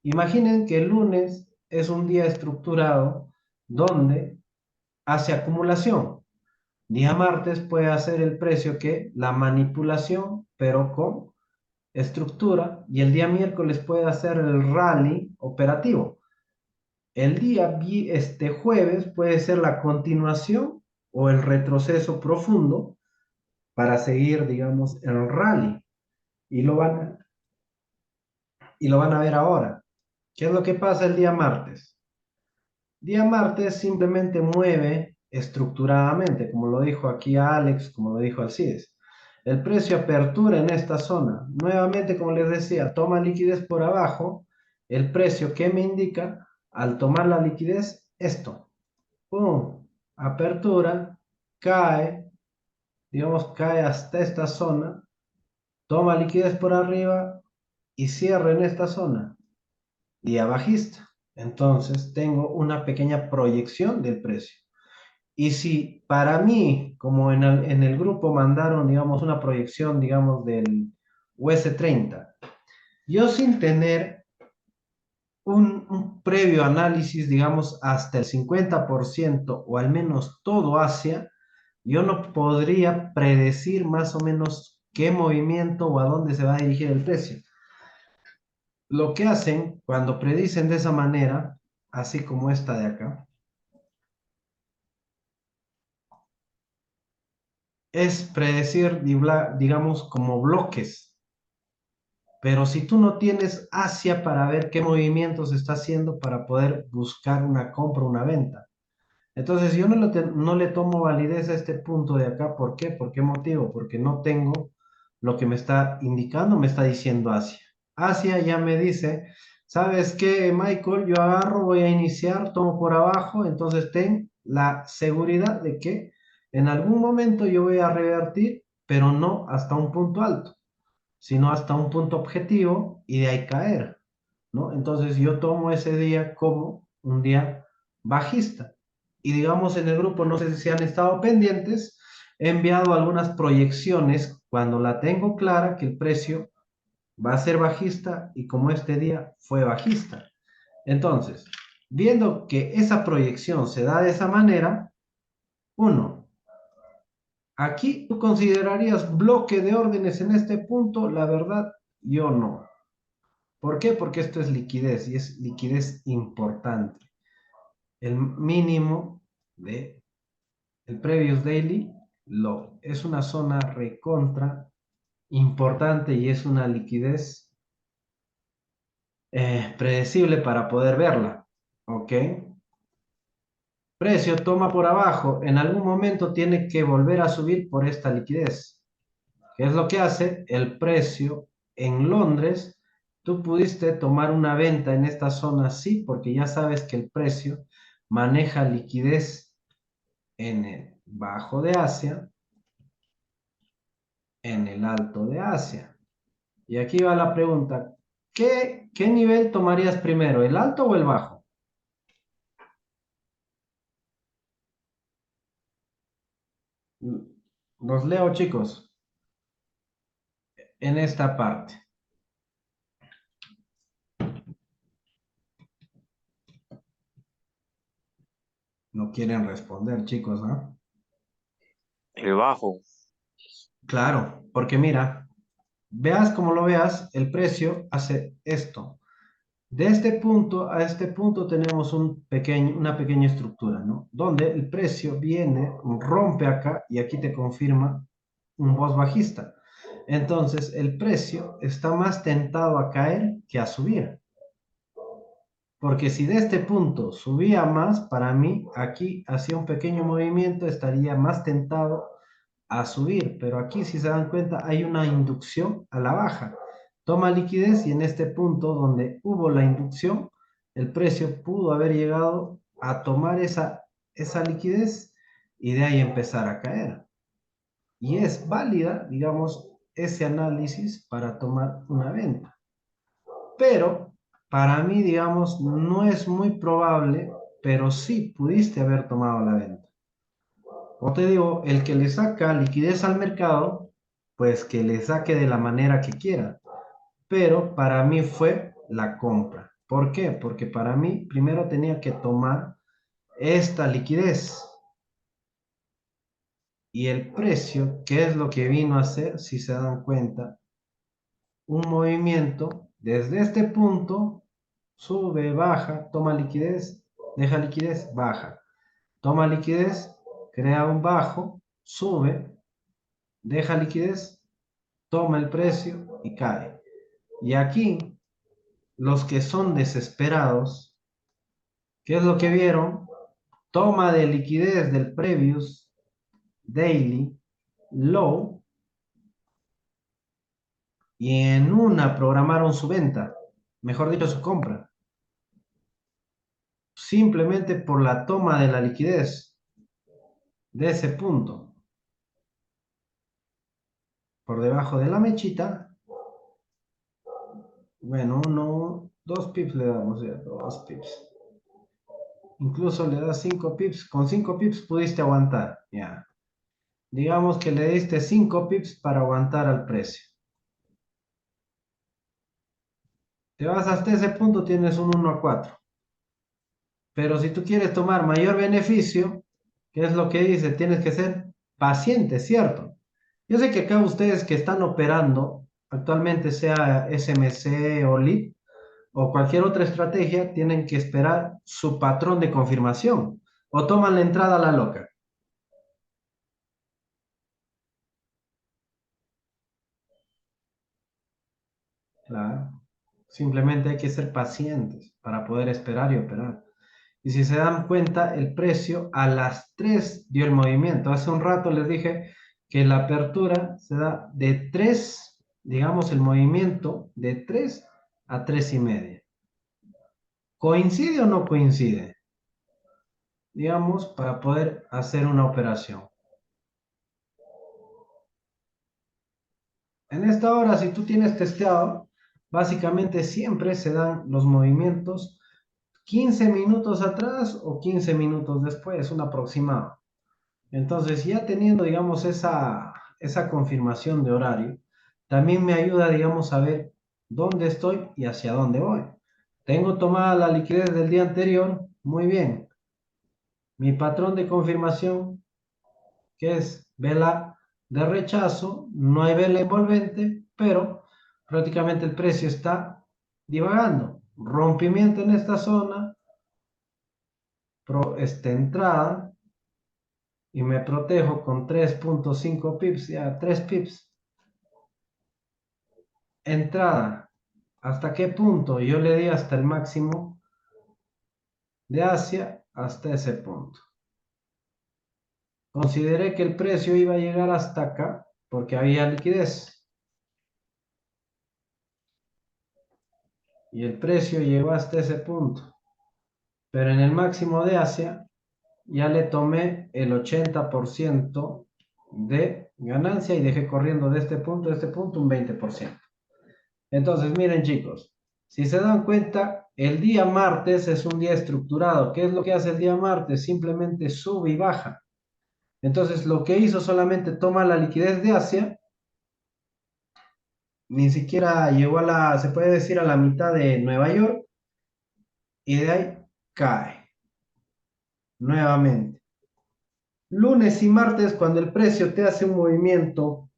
Imaginen que el lunes es un día estructurado donde hace acumulación. Día martes puede hacer el precio que la manipulación, pero con estructura, y el día miércoles puede hacer el rally operativo. El día jueves puede ser la continuación o el retroceso profundo para seguir, digamos, el rally. Y y lo van a ver ahora. ¿Qué es lo que pasa el día martes? Día martes simplemente mueve estructuradamente, como lo dijo aquí a Alex, como lo dijo Alcides. El precio apertura en esta zona. Nuevamente, como les decía, toma liquidez por abajo. El precio que me indica al tomar la liquidez, esto. ¡Pum! Apertura, cae, digamos, cae hasta esta zona. Toma liquidez por arriba y cierra en esta zona. Día bajista. Entonces tengo una pequeña proyección del precio. Y si para mí, como en el grupo mandaron, digamos, una proyección, digamos, del US30, yo sin tener un previo análisis, digamos, hasta el 50% o al menos todo Asia, yo no podría predecir más o menos qué movimiento o a dónde se va a dirigir el precio. Lo que hacen cuando predicen de esa manera, así como esta de acá, es predecir, digamos, como bloques. Pero si tú no tienes Asia para ver qué movimiento se está haciendo para poder buscar una compra o una venta. Entonces yo no le tomo validez a este punto de acá. ¿Por qué? ¿Por qué motivo? Porque no tengo lo que me está indicando, me está diciendo Asia. Asia ya me dice, ¿sabes qué, Michael? Yo agarro, voy a iniciar, tomo por abajo, entonces ten la seguridad de que en algún momento yo voy a revertir, pero no hasta un punto alto, sino hasta un punto objetivo y de ahí caer, ¿no? Entonces yo tomo ese día como un día bajista. Y digamos en el grupo, no sé si han estado pendientes, he enviado algunas proyecciones cuando la tengo clara que el precio va a ser bajista y como este día fue bajista. Entonces, viendo que esa proyección se da de esa manera, uno, aquí tú considerarías bloque de órdenes en este punto, la verdad, yo no. ¿Por qué? Porque esto es liquidez y es liquidez importante. El mínimo de el previous daily es una zona recontra importante y es una liquidez predecible para poder verla. ¿Ok? Precio toma por abajo. En algún momento tiene que volver a subir por esta liquidez. ¿Qué es lo que hace? El precio en Londres, tú pudiste tomar una venta en esta zona, sí, porque ya sabes que el precio maneja liquidez en el bajo de Asia, en el alto de Asia. Y aquí va la pregunta, ¿qué nivel tomarías primero, el alto o el bajo? Los leo, chicos, en esta parte. No quieren responder, chicos, ¿no? El bajo. Claro, porque mira, veas como lo veas, el precio hace esto. De este punto a este punto tenemos una pequeña estructura, ¿no? Donde el precio viene, rompe acá y aquí te confirma un voz bajista. Entonces, el precio está más tentado a caer que a subir. Porque si de este punto subía más, para mí aquí hacía un pequeño movimiento, estaría más tentado a subir. Pero aquí, si se dan cuenta, hay una inducción a la baja. Toma liquidez y en este punto donde hubo la inducción, el precio pudo haber llegado a tomar esa liquidez y de ahí empezar a caer. Y es válida, digamos, ese análisis para tomar una venta. Pero para mí, digamos, no es muy probable, pero sí pudiste haber tomado la venta. O te digo, el que le saca liquidez al mercado, pues que le saque de la manera que quiera. Pero para mí fue la compra. ¿Por qué? Porque para mí primero tenía que tomar esta liquidez. Y el precio, ¿qué es lo que vino a hacer? Si se dan cuenta, un movimiento desde este punto, sube, baja, toma liquidez, deja liquidez, baja. Toma liquidez, crea un bajo, sube, deja liquidez, toma el precio y cae. Y aquí, los que son desesperados, ¿qué es lo que vieron? Toma de liquidez del previous daily low y en una programaron su venta, mejor dicho, su compra, simplemente por la toma de la liquidez de ese punto, por debajo de la mechita. Bueno, dos pips le damos ya, dos pips. Incluso le das 5 pips, con 5 pips pudiste aguantar, ya. Digamos que le diste 5 pips para aguantar al precio. Te vas hasta ese punto, tienes un 1-4. Pero si tú quieres tomar mayor beneficio, ¿qué es lo que dice? Tienes que ser paciente, ¿cierto? Yo sé que acá ustedes que están operando, actualmente sea SMC o LEAD o cualquier otra estrategia, tienen que esperar su patrón de confirmación o toman la entrada a la loca. Claro. Simplemente hay que ser pacientes para poder esperar y operar. Y si se dan cuenta, el precio a las 3 dio el movimiento. Hace un rato les dije que la apertura se da de 3, digamos el movimiento de 3 a 3:30. ¿Coincide o no coincide? Digamos, para poder hacer una operación. En esta hora, si tú tienes testeado, básicamente siempre se dan los movimientos 15 minutos atrás o 15 minutos después, un aproximado. Entonces, ya teniendo, digamos, esa confirmación de horario, también me ayuda, digamos, a ver dónde estoy y hacia dónde voy. Tengo tomada la liquidez del día anterior, muy bien. Mi patrón de confirmación, que es vela de rechazo, no hay vela envolvente, pero prácticamente el precio está divagando. Rompimiento en esta zona, esta entrada, y me protejo con 3.5 pips, ya 3 pips. Entrada, ¿hasta qué punto? Yo le di hasta el máximo de Asia, hasta ese punto. Consideré que el precio iba a llegar hasta acá, porque había liquidez. Y el precio llegó hasta ese punto. Pero en el máximo de Asia, ya le tomé el 80% de ganancia y dejé corriendo de este punto a este punto un 20%. Entonces, miren chicos, si se dan cuenta, el día martes es un día estructurado. ¿Qué es lo que hace el día martes? Simplemente sube y baja. Entonces, lo que hizo solamente toma la liquidez de Asia, ni siquiera llegó a la, se puede decir, a la mitad de Nueva York, y de ahí cae nuevamente. Lunes y martes, cuando el precio te hace un movimiento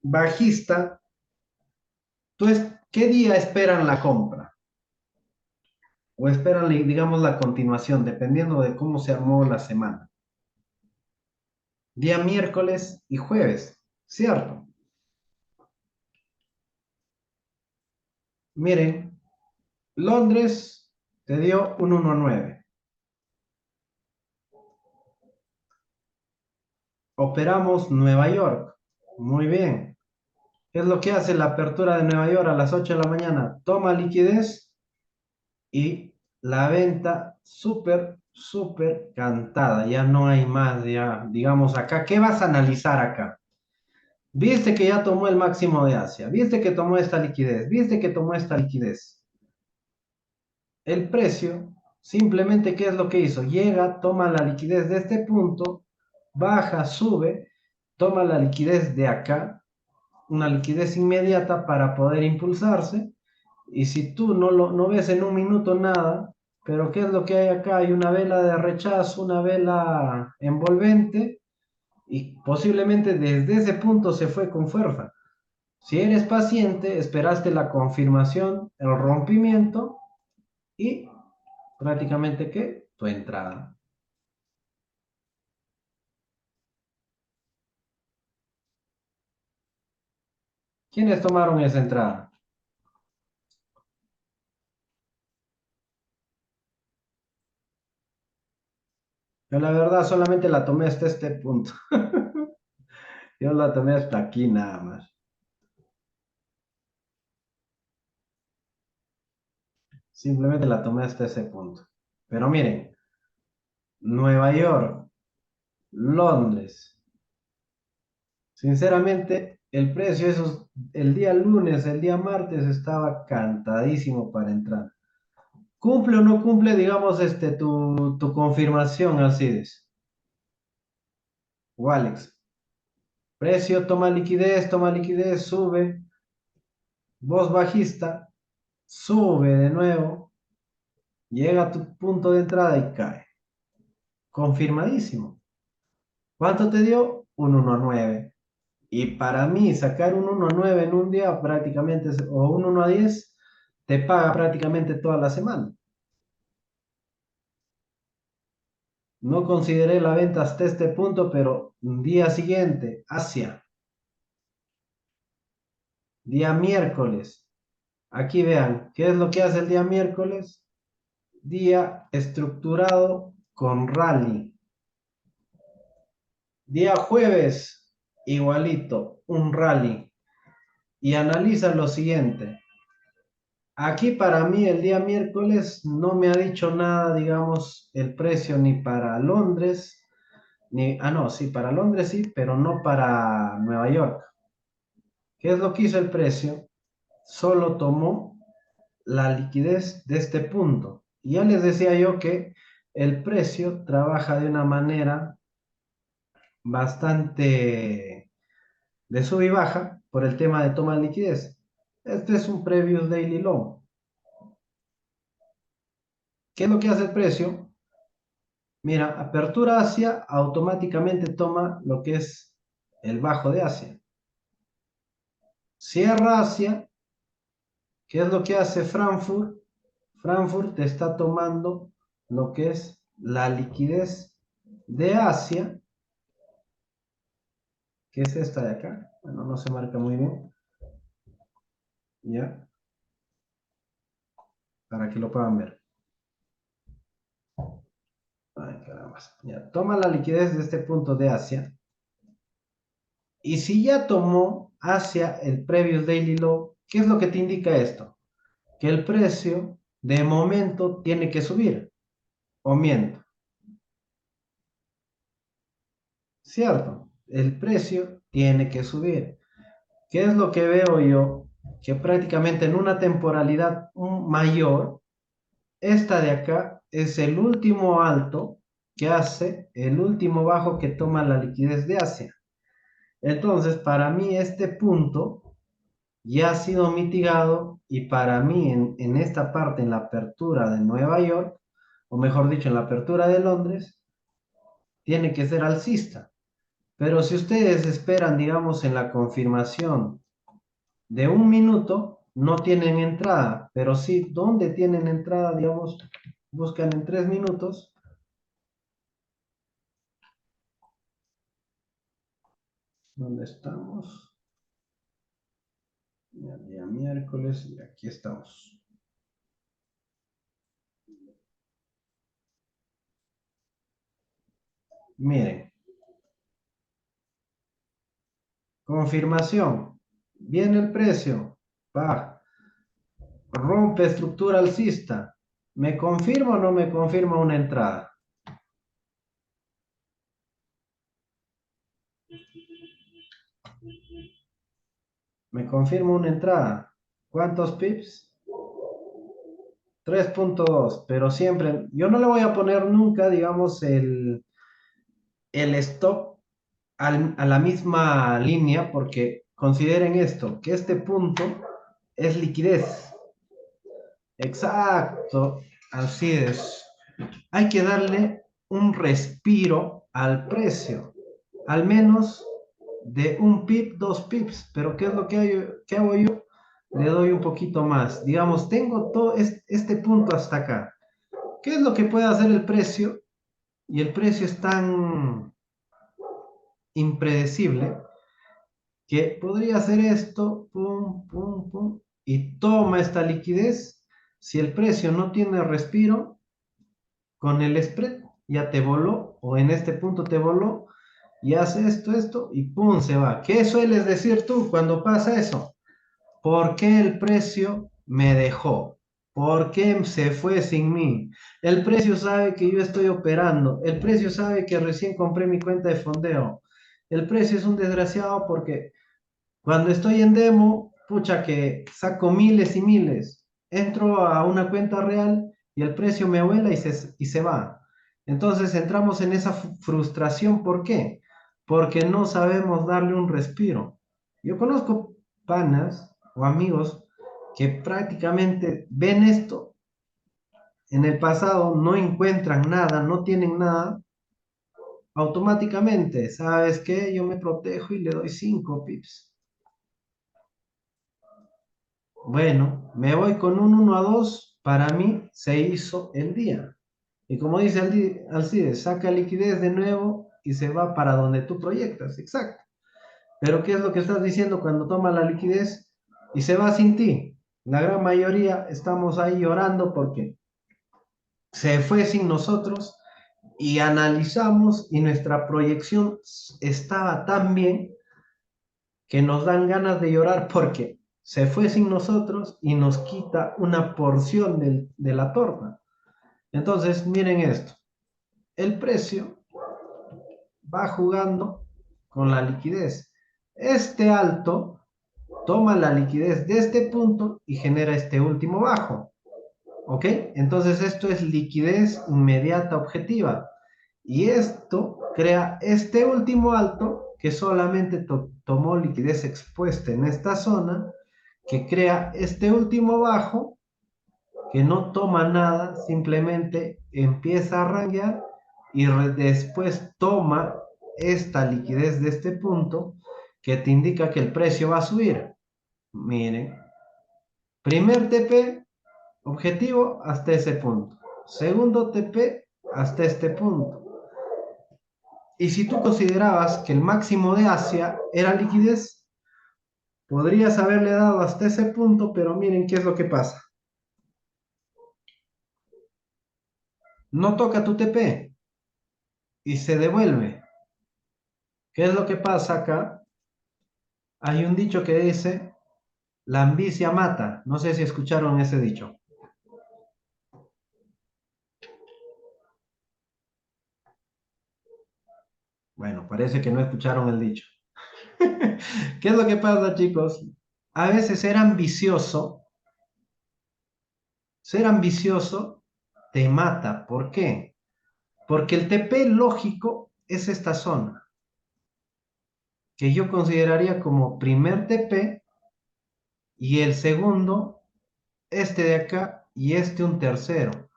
bajista, ¿qué día esperan la compra? O esperan, digamos, la continuación, dependiendo de cómo se armó la semana. Día miércoles y jueves, ¿cierto? Miren, Londres te dio un 1.9. Operamos Nueva York. Muy bien. ¿Qué es lo que hace la apertura de Nueva York a las 8 de la mañana? Toma liquidez y la venta súper, súper cantada. Ya no hay más, ya, digamos acá. ¿Qué vas a analizar acá? Viste que ya tomó el máximo de Asia. Viste que tomó esta liquidez. Viste que tomó esta liquidez. El precio, simplemente, ¿qué es lo que hizo? Llega, toma la liquidez de este punto, baja, sube, toma la liquidez de acá, una liquidez inmediata para poder impulsarse. Y si tú no ves en un minuto nada, pero ¿qué es lo que hay acá? Hay una vela de rechazo, una vela envolvente, y posiblemente desde ese punto se fue con fuerza. Si eres paciente, esperaste la confirmación, el rompimiento y prácticamente ¿qué? Tu entrada. ¿Quiénes tomaron esa entrada? Yo la verdad solamente la tomé hasta este punto. Yo la tomé hasta aquí nada más. Simplemente la tomé hasta ese punto. Pero miren, Nueva York, Londres. Sinceramente, el precio, el día lunes, el día martes estaba cantadísimo para entrar. ¿Cumple o no cumple, digamos, tu confirmación, Alcides? O Alex. Precio, toma liquidez, sube. Voz bajista, sube de nuevo, llega a tu punto de entrada y cae. Confirmadísimo. ¿Cuánto te dio? Un 1.9. Y para mí, sacar un 1.9 en un día prácticamente, o un 1.10, te paga prácticamente toda la semana. No consideré la venta hasta este punto, pero un día siguiente, Asia, día miércoles. Aquí vean, ¿qué es lo que hace el día miércoles? Día estructurado con rally. Día jueves, igualito, un rally. Y analiza lo siguiente. Aquí para mí el día miércoles no me ha dicho nada, digamos, el precio ni para Londres, no, sí, para Londres sí, pero no para Nueva York. ¿Qué es lo que hizo el precio? Solo tomó la liquidez de este punto. Y ya les decía yo que el precio trabaja de una manera bastante de sub y baja por el tema de toma de liquidez. Este es un previous daily low. ¿Qué es lo que hace el precio? Mira, apertura Asia automáticamente toma lo que es el bajo de Asia. Cierra Asia. ¿Qué es lo que hace Frankfurt? Frankfurt te está tomando lo que es la liquidez de Asia, que es esta de acá. Bueno, no se marca muy bien. ¿Ya? Para que lo puedan ver. Ay, caramba. Ya, toma la liquidez de este punto de Asia. Y si ya tomó hacia el previous daily low, ¿qué es lo que te indica esto? Que el precio de momento tiene que subir. O miento. ¿Cierto? El precio tiene que subir. ¿Qué es lo que veo yo? Que prácticamente en una temporalidad mayor, esta de acá es el último alto que hace el último bajo que toma la liquidez de Asia. Entonces, para mí este punto ya ha sido mitigado y para mí en esta parte, en la apertura de Nueva York, o mejor dicho, en la apertura de Londres, tiene que ser alcista. Pero si ustedes esperan, digamos, en la confirmación de 1 minuto, no tienen entrada, pero sí, ¿dónde tienen entrada? Digamos, buscan en 3 minutos. ¿Dónde estamos? Ya, día miércoles y aquí estamos. Miren, confirmación. Viene el precio. Va. Rompe estructura alcista. ¿Me confirma o no me confirma una entrada? Me confirma una entrada. ¿Cuántos pips? 3.2, pero siempre, yo no le voy a poner nunca, digamos, el stop a la misma línea, porque consideren esto, que este punto es liquidez. Exacto, así es. Hay que darle un respiro al precio, al menos de 1 pip, 2 pips, pero ¿qué es lo que hago yo? Le doy un poquito más. Digamos, tengo todo este punto hasta acá. ¿Qué es lo que puede hacer el precio? Y el precio es tan impredecible que podría hacer esto, pum, pum, pum, y toma esta liquidez. Si el precio no tiene respiro, con el spread ya te voló, o en este punto te voló, y hace esto, y pum, se va. ¿Qué sueles decir tú cuando pasa eso? ¿Por qué el precio me dejó? ¿Por qué se fue sin mí? El precio sabe que yo estoy operando. El precio sabe que recién compré mi cuenta de fondeo. El precio es un desgraciado porque cuando estoy en demo, pucha que saco miles y miles. Entro a una cuenta real y el precio me vuela y se va. Entonces entramos en esa frustración. ¿Por qué? Porque no sabemos darle un respiro. Yo conozco panas o amigos que prácticamente ven esto en el pasado, no encuentran nada, no tienen nada, automáticamente, ¿sabes qué? Yo me protejo y le doy 5 pips. Bueno, me voy con un 1-2, para mí se hizo el día. Y como dice Alcides, saca liquidez de nuevo y se va para donde tú proyectas, exacto. Pero ¿qué es lo que estás diciendo cuando toma la liquidez y se va sin ti? La gran mayoría estamos ahí llorando porque se fue sin nosotros y analizamos y nuestra proyección estaba tan bien que nos dan ganas de llorar porque se fue sin nosotros y nos quita una porción de la torta. Entonces, miren esto. El precio va jugando con la liquidez. Este alto toma la liquidez de este punto y genera este último bajo. ¿Ok? Entonces esto es liquidez inmediata objetiva. Y esto crea este último alto que solamente tomó liquidez expuesta en esta zona, que crea este último bajo que no toma nada, simplemente empieza a ranguear y después toma esta liquidez de este punto que te indica que el precio va a subir. Miren, primer TP objetivo hasta ese punto, segundo TP hasta este punto. Y si tú considerabas que el máximo de Asia era liquidez, podrías haberle dado hasta ese punto, pero miren qué es lo que pasa. No toca tu TP y se devuelve. ¿Qué es lo que pasa acá? Hay un dicho que dice, la ambicia mata. No sé si escucharon ese dicho. Bueno, parece que no escucharon el dicho. ¿Qué es lo que pasa, chicos? A veces ser ambicioso te mata. ¿Por qué? Porque el TP lógico es esta zona, que yo consideraría como primer TP y el segundo, este de acá y este un tercero.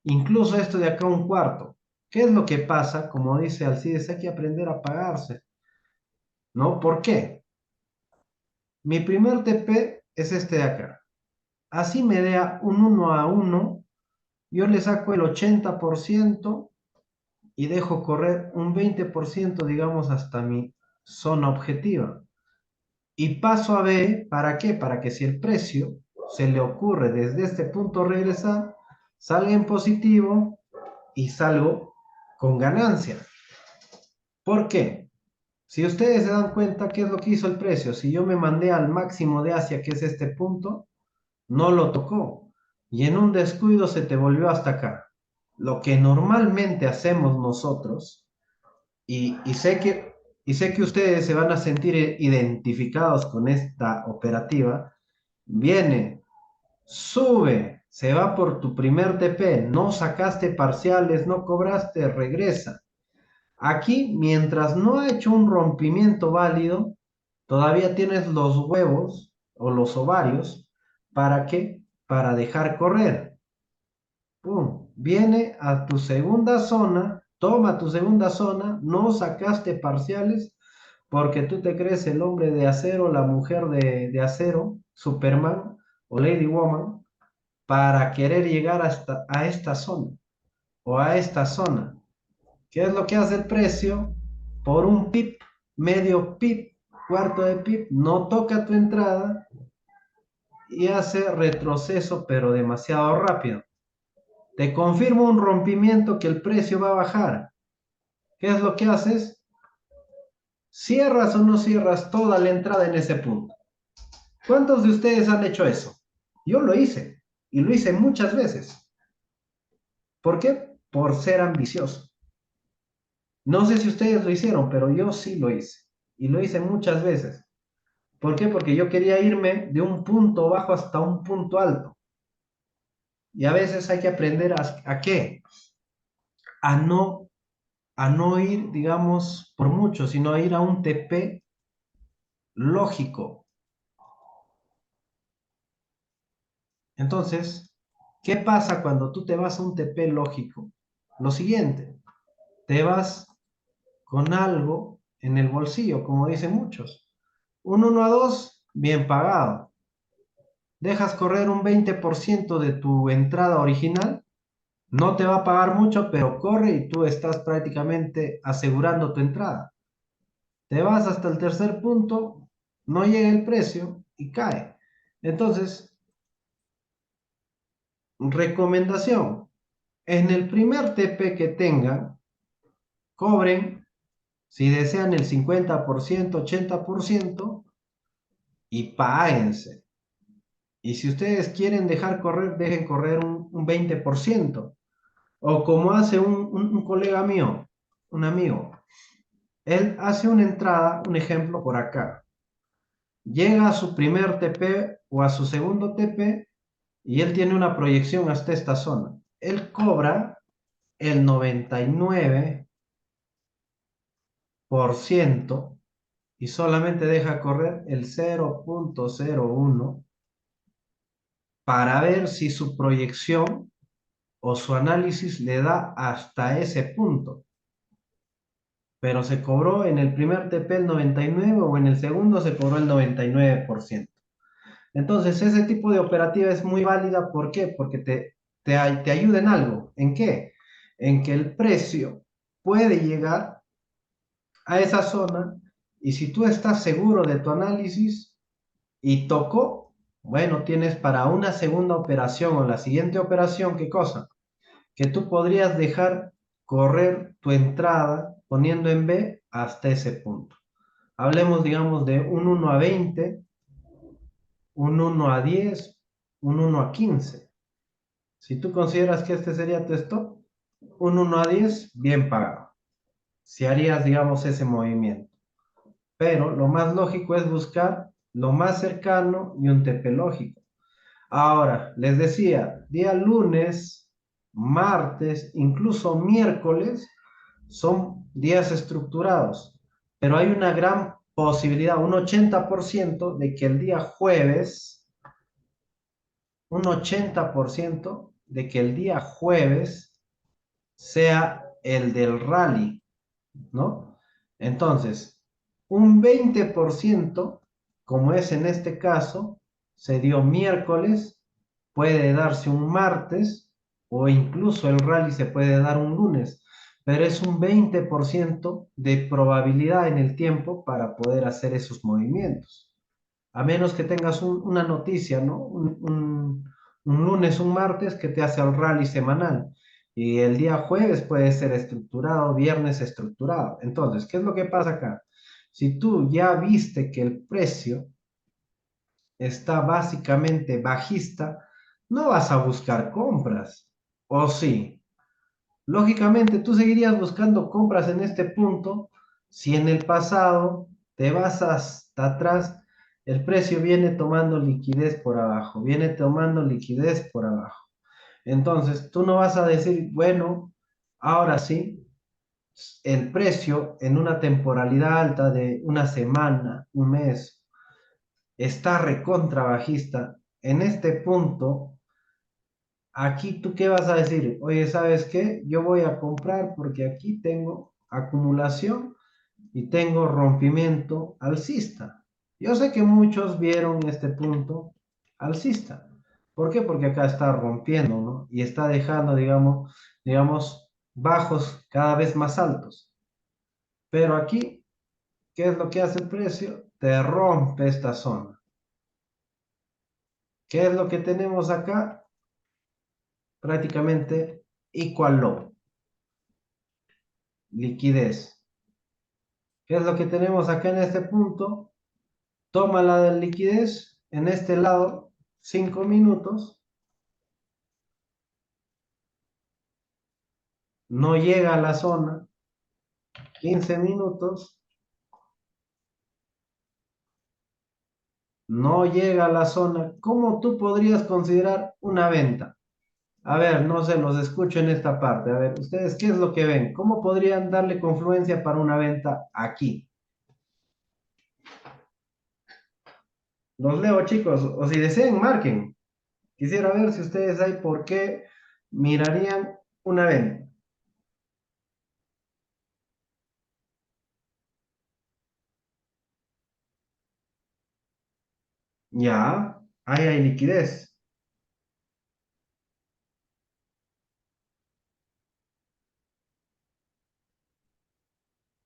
Incluso esto de acá un cuarto. ¿Qué es lo que pasa? Como dice Alcides, hay que aprender a pagarse, ¿no? ¿Por qué? Mi primer TP es este de acá. Así me dé un 1-1, yo le saco el 80% y dejo correr un 20%, digamos, hasta mi zona objetiva. Y paso a B, ¿para qué? Para que si el precio se le ocurre desde este punto regresar, salga en positivo y salgo con ganancia. ¿Por qué? Si ustedes se dan cuenta, ¿qué es lo que hizo el precio? Si yo me mandé al máximo de Asia, que es este punto, no lo tocó. Y en un descuido se te volvió hasta acá. Lo que normalmente hacemos nosotros, y sé que ustedes se van a sentir identificados con esta operativa, viene, sube, se va por tu primer TP, no sacaste parciales, no cobraste, regresa. Aquí, mientras no ha hecho un rompimiento válido, todavía tienes los huevos o los ovarios. ¿Para qué? Para dejar correr. ¡Pum! Viene a tu segunda zona, toma tu segunda zona, no sacaste parciales porque tú te crees el hombre de acero, la mujer de acero, Superman o Lady Woman, para querer llegar hasta a esta zona o a esta zona. ¿Qué es lo que hace el precio? Por un pip, medio pip, cuarto de pip, no toca tu entrada y hace retroceso, pero demasiado rápido. Te confirma un rompimiento que el precio va a bajar. ¿Qué es lo que haces? ¿Cierras o no cierras toda la entrada en ese punto? ¿Cuántos de ustedes han hecho eso? Yo lo hice y lo hice muchas veces. ¿Por qué? Por ser ambicioso. No sé si ustedes lo hicieron, pero yo sí lo hice y lo hice muchas veces. ¿Por qué? Porque yo quería irme de un punto bajo hasta un punto alto. Y a veces hay que aprender a qué? A no, a no ir, digamos, por mucho, sino a ir a un TP lógico. Entonces, ¿qué pasa cuando tú te vas a un TP lógico? Lo siguiente, te vas con algo en el bolsillo, como dicen muchos. Un 1-2, bien pagado. Dejas correr un 20% de tu entrada original. No te va a pagar mucho, pero corre y tú estás prácticamente asegurando tu entrada. Te vas hasta el tercer punto, no llega el precio y cae. Entonces, recomendación, en el primer TP que tengan, cobren, si desean el 50%, 80% y páguense. Y si ustedes quieren dejar correr, dejen correr un 20%. O como hace un colega mío, un amigo. Él hace una entrada, un ejemplo por acá. Llega a su primer TP o a su segundo TP y él tiene una proyección hasta esta zona. Él cobra el 99% y solamente deja correr el 0.01 para ver si su proyección o su análisis le da hasta ese punto. Pero se cobró en el primer TP el 99 o en el segundo se cobró el 99%. Entonces, ese tipo de operativa es muy válida. ¿Por qué? Porque te ayuda en algo. ¿En qué? En que el precio puede llegar a esa zona y si tú estás seguro de tu análisis y tocó, bueno, tienes para una segunda operación o la siguiente operación, ¿qué cosa? Que tú podrías dejar correr tu entrada poniendo en B hasta ese punto. Hablemos, digamos, de un 1-20, un 1-10, un 1-15. Si tú consideras que este sería tu stop, un 1-10, bien pagado. Si harías, digamos, ese movimiento. Pero lo más lógico es buscar lo más cercano y un TP lógico. Ahora, les decía, día lunes martes, incluso miércoles, son días estructurados, pero hay una gran posibilidad, un 80% de que el día jueves, un 80% de que el día jueves sea el del rally, ¿no? Entonces, un 20%, como es en este caso, se dio miércoles, puede darse un martes o incluso el rally se puede dar un lunes, pero es un 20% de probabilidad en el tiempo para poder hacer esos movimientos. A menos que tengas una noticia, ¿no? Un lunes, un martes que te hace el rally semanal. Y el día jueves puede ser estructurado, viernes estructurado. Entonces, ¿qué es lo que pasa acá? Si tú ya viste que el precio está básicamente bajista, no vas a buscar compras. ¿O sí? Lógicamente, tú seguirías buscando compras en este punto si en el pasado te vas hasta atrás, el precio viene tomando liquidez por abajo, viene tomando liquidez por abajo. Entonces, tú no vas a decir, bueno, ahora sí, el precio en una temporalidad alta de una semana, un mes, está recontra bajista. En este punto, aquí tú qué vas a decir, oye, ¿sabes qué? Yo voy a comprar porque aquí tengo acumulación y tengo rompimiento alcista. Yo sé que muchos vieron este punto alcista. ¿Por qué? Porque acá está rompiendo, ¿no? Y está dejando, digamos, bajos cada vez más altos. Pero aquí, ¿qué es lo que hace el precio? Te rompe esta zona. ¿Qué es lo que tenemos acá? Prácticamente equal low, liquidez. ¿Qué es lo que tenemos acá en este punto? Toma la de liquidez en este lado, 5 minutos, no llega a la zona, 15 minutos, no llega a la zona. ¿Cómo tú podrías considerar una venta? A ver, no se los escucho en esta parte. A ver, ustedes, ¿qué es lo que ven? ¿Cómo podrían darle confluencia para una venta aquí? Los leo, chicos, o si desean, marquen. Quisiera ver si ustedes hay por qué mirarían una venta. Ya, ahí hay liquidez.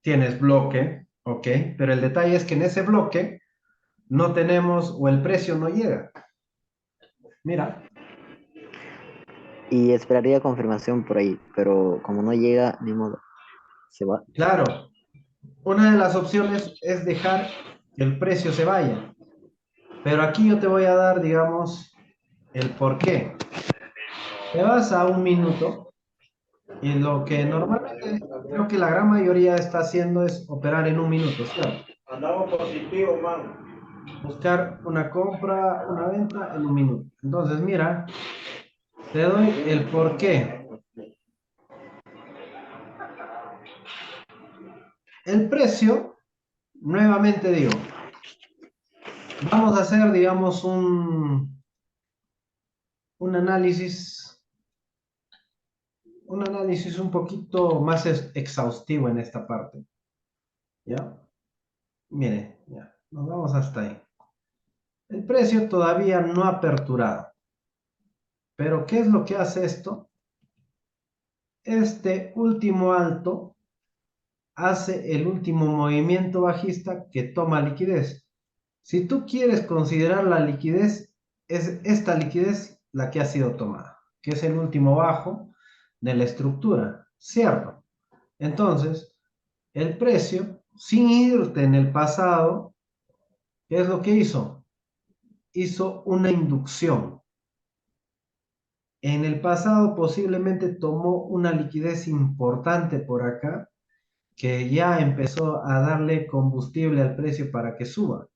Tienes bloque, ok, pero el detalle es que en ese bloque no tenemos o el precio no llega. Mira, Y esperaría confirmación por ahí, pero como no llega, ni modo, se va. claro, una de las opciones es dejar que el precio se vaya, pero aquí yo te voy a dar, digamos, el por qué. Te vas a un minuto y lo que normalmente creo que la gran mayoría está haciendo es operar en un minuto, ¿cierto? Andamos positivo, man. Buscar una compra, una venta en un minuto. Entonces, mira, te doy el por qué. El precio, nuevamente digo, vamos a hacer, digamos, un análisis, un análisis un poquito más exhaustivo en esta parte. ¿Ya? Mire, ya, nos vamos hasta ahí. El precio todavía no ha aperturado. Pero ¿qué es lo que hace esto? Este último alto hace el último movimiento bajista que toma liquidez. Si tú quieres considerar la liquidez, es esta liquidez la que ha sido tomada, que es el último bajo de la estructura, ¿cierto? Entonces, el precio, sin irte en el pasado, ¿qué es lo que hizo? Hizo una inducción. En el pasado posiblemente tomó una liquidez importante por acá, que ya empezó a darle combustible al precio para que suba.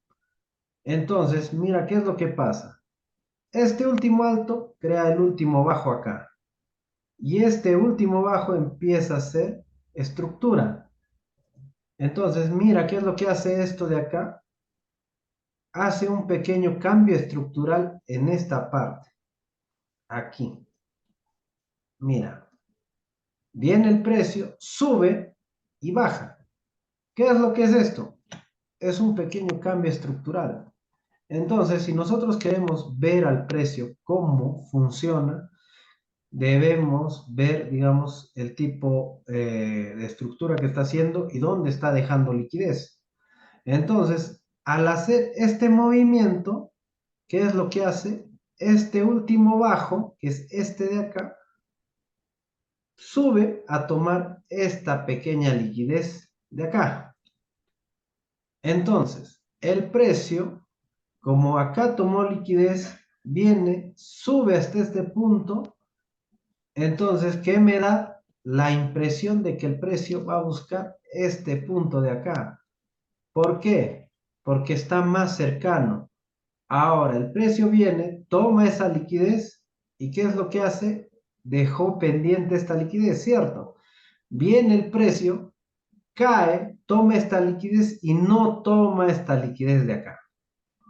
Entonces, mira, ¿qué es lo que pasa? Este último alto crea el último bajo acá. Y este último bajo empieza a ser estructura. Entonces, mira, ¿qué es lo que hace esto de acá? Hace un pequeño cambio estructural en esta parte. Aquí. Mira, viene el precio, sube y baja. ¿Qué es lo que es esto? Es un pequeño cambio estructural. Entonces, si nosotros queremos ver al precio cómo funciona, debemos ver, digamos, el tipo de estructura que está haciendo y dónde está dejando liquidez. Entonces, al hacer este movimiento, ¿qué es lo que hace? Este último bajo, que es este de acá, sube a tomar esta pequeña liquidez de acá. Entonces, el precio, como acá tomó liquidez, viene, sube hasta este punto. Entonces, ¿qué me da? La impresión de que el precio va a buscar este punto de acá. ¿Por qué? Porque está más cercano. Ahora, el precio viene, toma esa liquidez y ¿qué es lo que hace? Dejó pendiente esta liquidez, ¿cierto? Viene el precio, cae, toma esta liquidez y no toma esta liquidez de acá.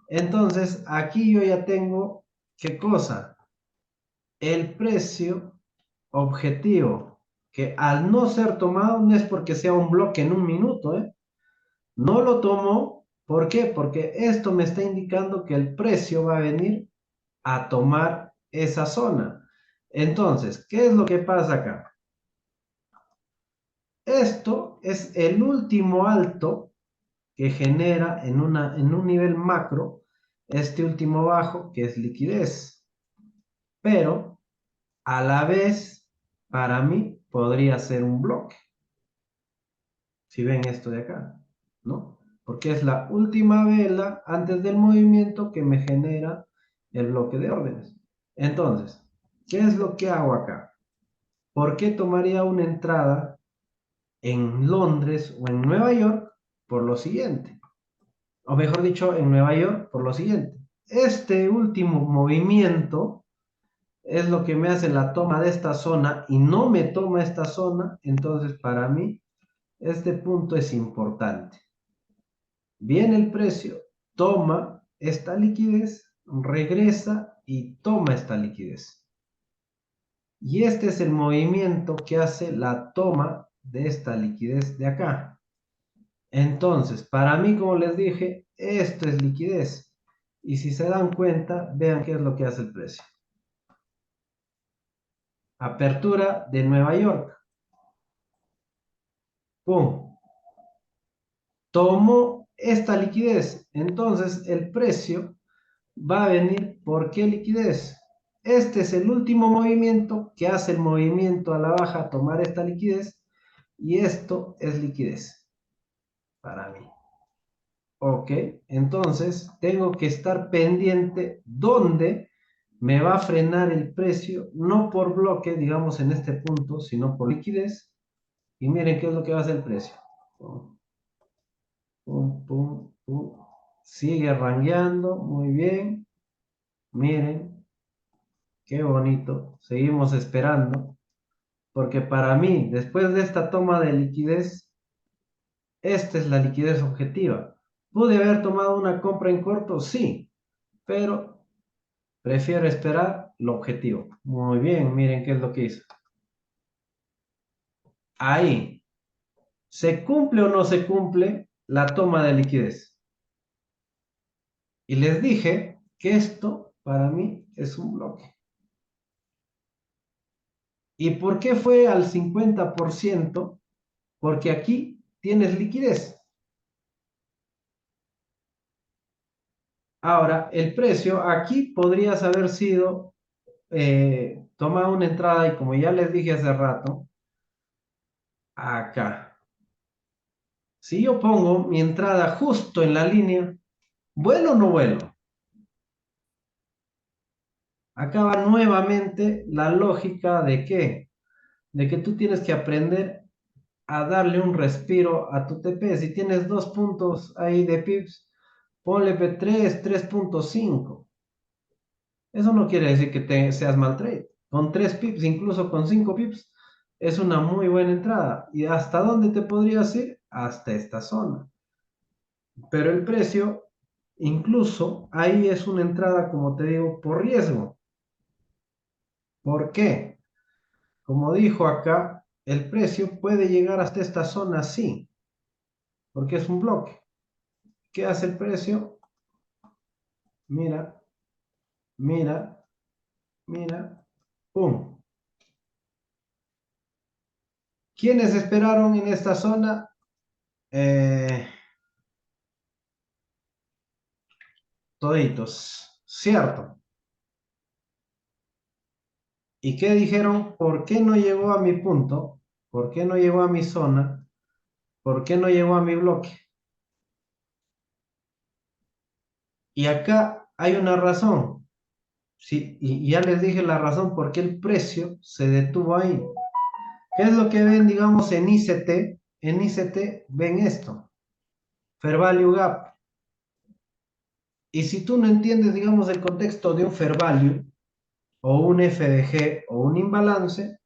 Entonces, aquí yo ya tengo, ¿qué cosa? El precio objetivo, que al no ser tomado no es porque sea un bloque en un minuto, ¿eh? No lo tomó, ¿por qué? Porque esto me está indicando que el precio va a venir a tomar esa zona. Entonces, ¿qué es lo que pasa acá? Esto es el último alto que genera en un nivel macro este último bajo que es liquidez. Pero a la vez, para mí, podría ser un bloque. Si ven esto de acá, ¿no? Porque es la última vela antes del movimiento que me genera el bloque de órdenes. Entonces, ¿qué es lo que hago acá? ¿Por qué tomaría una entrada en Londres o en Nueva York? Por lo siguiente, o mejor dicho, en Nueva York por lo siguiente. Este último movimiento es lo que me hace la toma de esta zona y no me toma esta zona, entonces para mí este punto es importante. Viene el precio, toma esta liquidez, regresa y toma esta liquidez. Y este es el movimiento que hace la toma de esta liquidez de acá. Entonces, para mí, como les dije, esto es liquidez. Y si se dan cuenta, vean qué es lo que hace el precio. Apertura de Nueva York. ¡Pum! Tomó esta liquidez. Entonces, el precio va a venir. ¿Por qué liquidez? Este es el último movimiento que hace el movimiento a la baja a tomar esta liquidez. Y esto es liquidez para mí. Ok, entonces tengo que estar pendiente dónde me va a frenar el precio, no por bloque, digamos en este punto, sino por liquidez. Y miren qué es lo que va a hacer el precio. Pum, pum, pum, pum. Sigue rangueando, muy bien. Miren, qué bonito. Seguimos esperando, porque para mí, después de esta toma de liquidez, esta es la liquidez objetiva. ¿Pude haber tomado una compra en corto? Sí, pero prefiero esperar lo objetivo. Muy bien, miren qué es lo que hizo. Ahí, ¿se cumple o no se cumple la toma de liquidez? Y les dije que esto para mí es un bloque. ¿Y por qué fue al 50%? Porque aquí tienes liquidez. Ahora, el precio aquí podrías haber sido toma una entrada y como ya les dije hace rato, acá. Si yo pongo mi entrada justo en la línea, ¿vuelo o no vuelo? Acaba nuevamente la lógica de qué? De que tú tienes que aprender a darle un respiro a tu TP. Si tienes 2 puntos ahí de pips, ponle P3, 3.5. Eso no quiere decir que seas mal trade. Con 3 pips, incluso con 5 pips, es una muy buena entrada. ¿Y hasta dónde te podrías ir? Hasta esta zona. Pero el precio, incluso ahí es una entrada, como te digo, por riesgo. ¿Por qué? Como dijo acá, el precio puede llegar hasta esta zona, sí, porque es un bloque. ¿Qué hace el precio? Mira, mira, mira, ¡pum! ¿Quiénes esperaron en esta zona? Toditos, ¿cierto? ¿Y qué dijeron? ¿Por qué no llegó a mi punto? ¿Por qué no llegó a mi zona? ¿Por qué no llegó a mi bloque? Y acá hay una razón. Sí, y ya les dije la razón por qué el precio se detuvo ahí. ¿Qué es lo que ven, digamos, en ICT? En ICT ven esto, Fair Value Gap. Y si tú no entiendes, digamos, el contexto de un Fair Value, o un FDG, o un imbalance,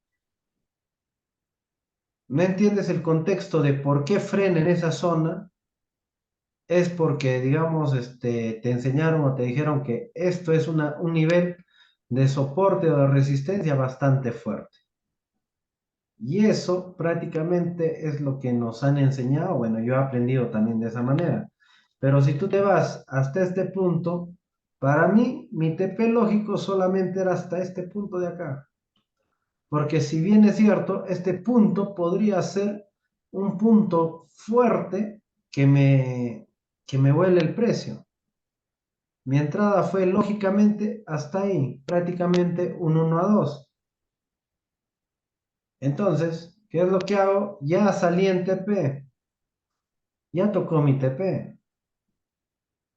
no entiendes el contexto de por qué frena en esa zona, es porque, digamos, te enseñaron o te dijeron que esto es un nivel de soporte o de resistencia bastante fuerte. Y eso prácticamente es lo que nos han enseñado. Bueno, yo he aprendido también de esa manera. Pero si tú te vas hasta este punto, para mí, mi TP lógico solamente era hasta este punto de acá. Porque si bien es cierto, este punto podría ser un punto fuerte que me huele el precio. Mi entrada fue lógicamente hasta ahí, prácticamente un 1 a 2. Entonces, ¿qué es lo que hago? Ya salí en TP, ya tocó mi TP,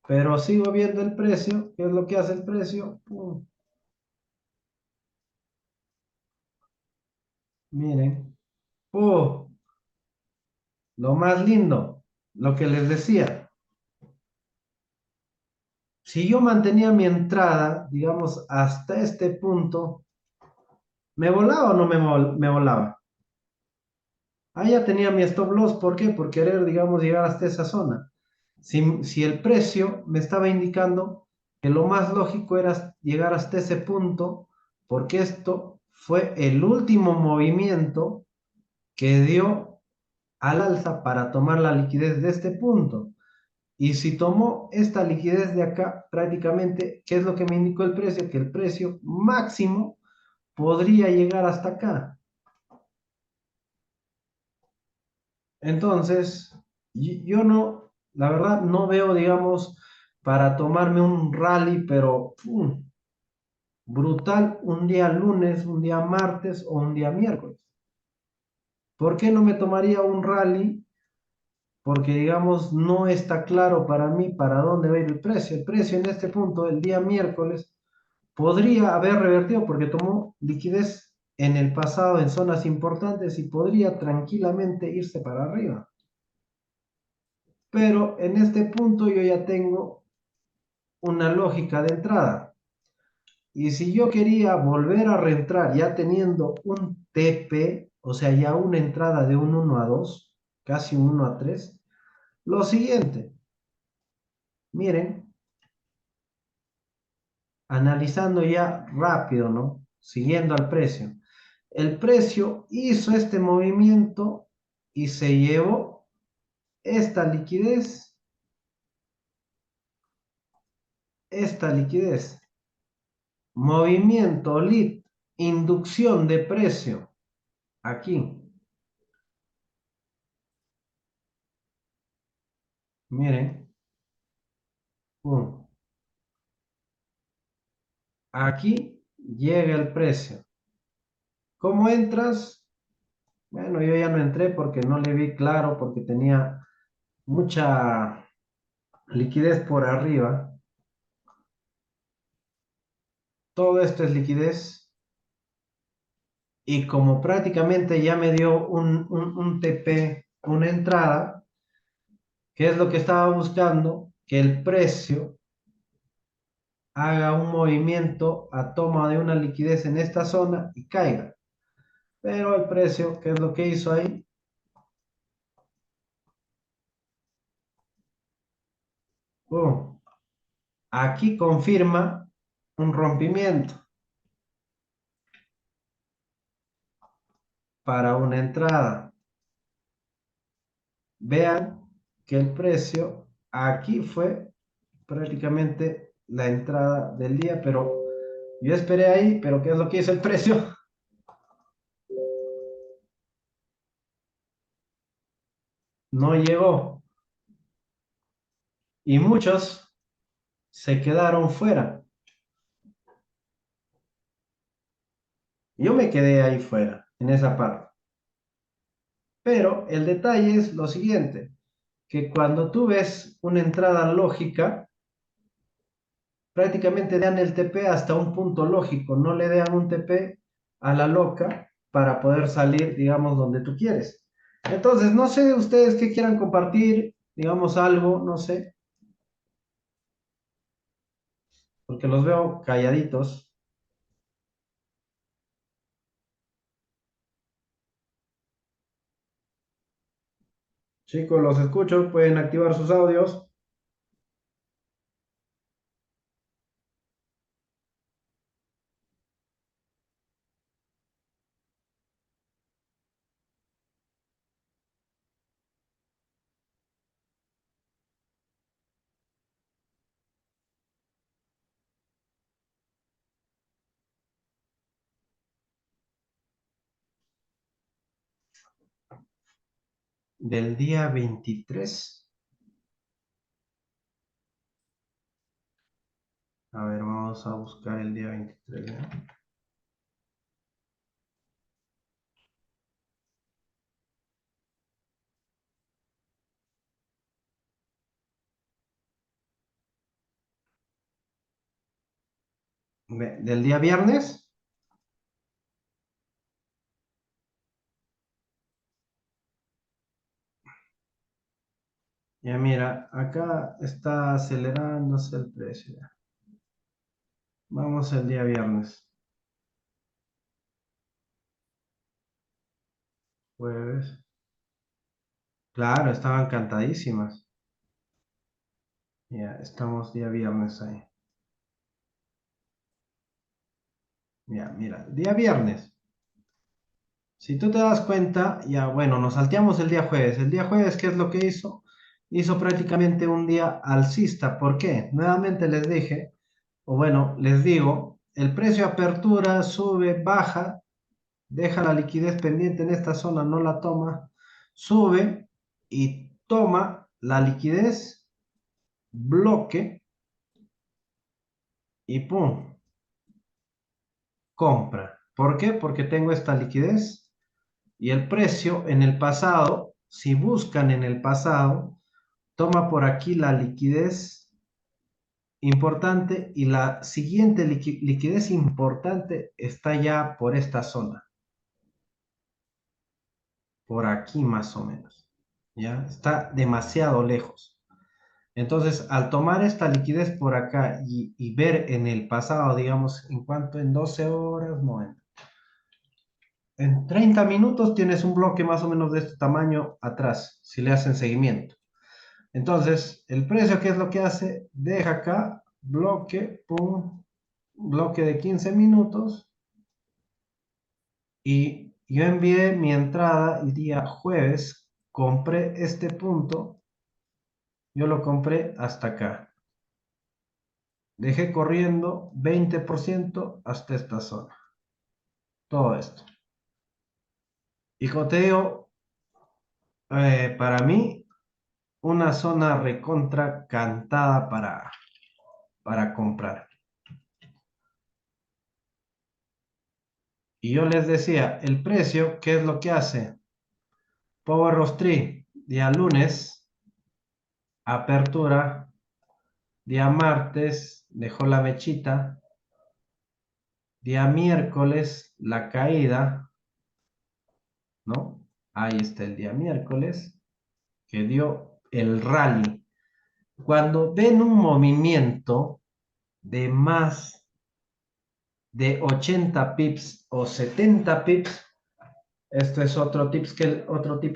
pero sigo viendo el precio. ¿Qué es lo que hace el precio? Pum. Miren, lo más lindo, lo que les decía. Si yo mantenía mi entrada, digamos, hasta este punto, ¿me volaba o no me volaba? Ahí ya tenía mi stop loss. ¿Por qué? Por querer, digamos, llegar hasta esa zona. Si el precio me estaba indicando que lo más lógico era llegar hasta ese punto, porque esto fue el último movimiento que dio al alza para tomar la liquidez de este punto. Y si tomó esta liquidez de acá, prácticamente, ¿qué es lo que me indicó el precio? Que el precio máximo podría llegar hasta acá. Entonces, yo no, la verdad, no veo, digamos, para tomarme un rally, pero brutal un día lunes, un día martes o un día miércoles. ¿Por qué no me tomaría un rally? Porque, digamos, no está claro para mí para dónde va a ir el precio. El precio en este punto, el día miércoles, podría haber revertido porque tomó liquidez en el pasado en zonas importantes y podría tranquilamente irse para arriba. Pero en este punto yo ya tengo una lógica de entrada. Y si yo quería volver a reentrar ya teniendo un TP, o sea, ya una entrada de un 1 a 2, casi un 1 a 3, lo siguiente, miren, analizando ya rápido, ¿no? Siguiendo al precio. El precio hizo este movimiento y se llevó esta liquidez. Movimiento lead, inducción de precio, aquí. Miren, pum. Aquí llega el precio. ¿Cómo entras? Bueno, yo ya no entré porque no le vi claro, porque tenía mucha liquidez por arriba. Todo esto es liquidez. Y como prácticamente ya me dio un TP, una entrada, ¿qué es lo que estaba buscando? Que el precio haga un movimiento a toma de una liquidez en esta zona y caiga. Pero el precio, ¿qué es lo que hizo ahí? Aquí confirma un rompimiento para una entrada. Vean que el precio aquí fue prácticamente la entrada del día, pero yo esperé ahí, pero ¿qué es lo que hizo el precio? No llegó y muchos se quedaron fuera. Yo me quedé ahí fuera, en esa parte. Pero el detalle es lo siguiente, que cuando tú ves una entrada lógica, prácticamente dan el TP hasta un punto lógico, no le dan un TP a la loca para poder salir, digamos, donde tú quieres. Entonces, no sé ustedes qué quieran compartir, digamos algo, no sé, porque los veo calladitos. Chicos, los escucho, pueden activar sus audios. Del día 23. A ver, vamos a buscar el día 23, ¿eh? Del día viernes. Ya mira, acá está acelerándose el precio. Vamos el día viernes. Jueves. Claro, estaban cantadísimas. Ya, estamos día viernes ahí. Ya, mira, día viernes. Si tú te das cuenta, ya bueno, nos salteamos el día jueves. El día jueves, ¿qué es lo que hizo? Hizo prácticamente un día alcista. ¿Por qué? Nuevamente les dije, o bueno, les digo, el precio de apertura sube, baja, deja la liquidez pendiente en esta zona, no la toma, sube y toma la liquidez, bloque y pum, compra. ¿Por qué? Porque tengo esta liquidez y el precio en el pasado, si buscan en el pasado, toma por aquí la liquidez importante y la siguiente liquidez importante está ya por esta zona, por aquí más o menos. ¿Ya? Está demasiado lejos. Entonces, al tomar esta liquidez por acá y ver en el pasado, digamos, en cuanto en 12 horas, no, en 30 minutos tienes un bloque más o menos de este tamaño atrás, si le hacen seguimiento. Entonces, el precio, ¿qué es lo que hace? Deja acá, bloque, pum, bloque de 15 minutos y yo envié mi entrada el día jueves, compré este punto, yo lo compré hasta acá. Dejé corriendo 20% hasta esta zona. Todo esto. Y como te digo, para mí, una zona recontra cantada para comprar. Y yo les decía, el precio, ¿qué es lo que hace? Power Rostri, día lunes, apertura, día martes, dejó la mechita, día miércoles, la caída, ¿no? Ahí está el día miércoles, que dio el rally. Cuando ven un movimiento de más de 80 pips o 70 pips, esto es otro tip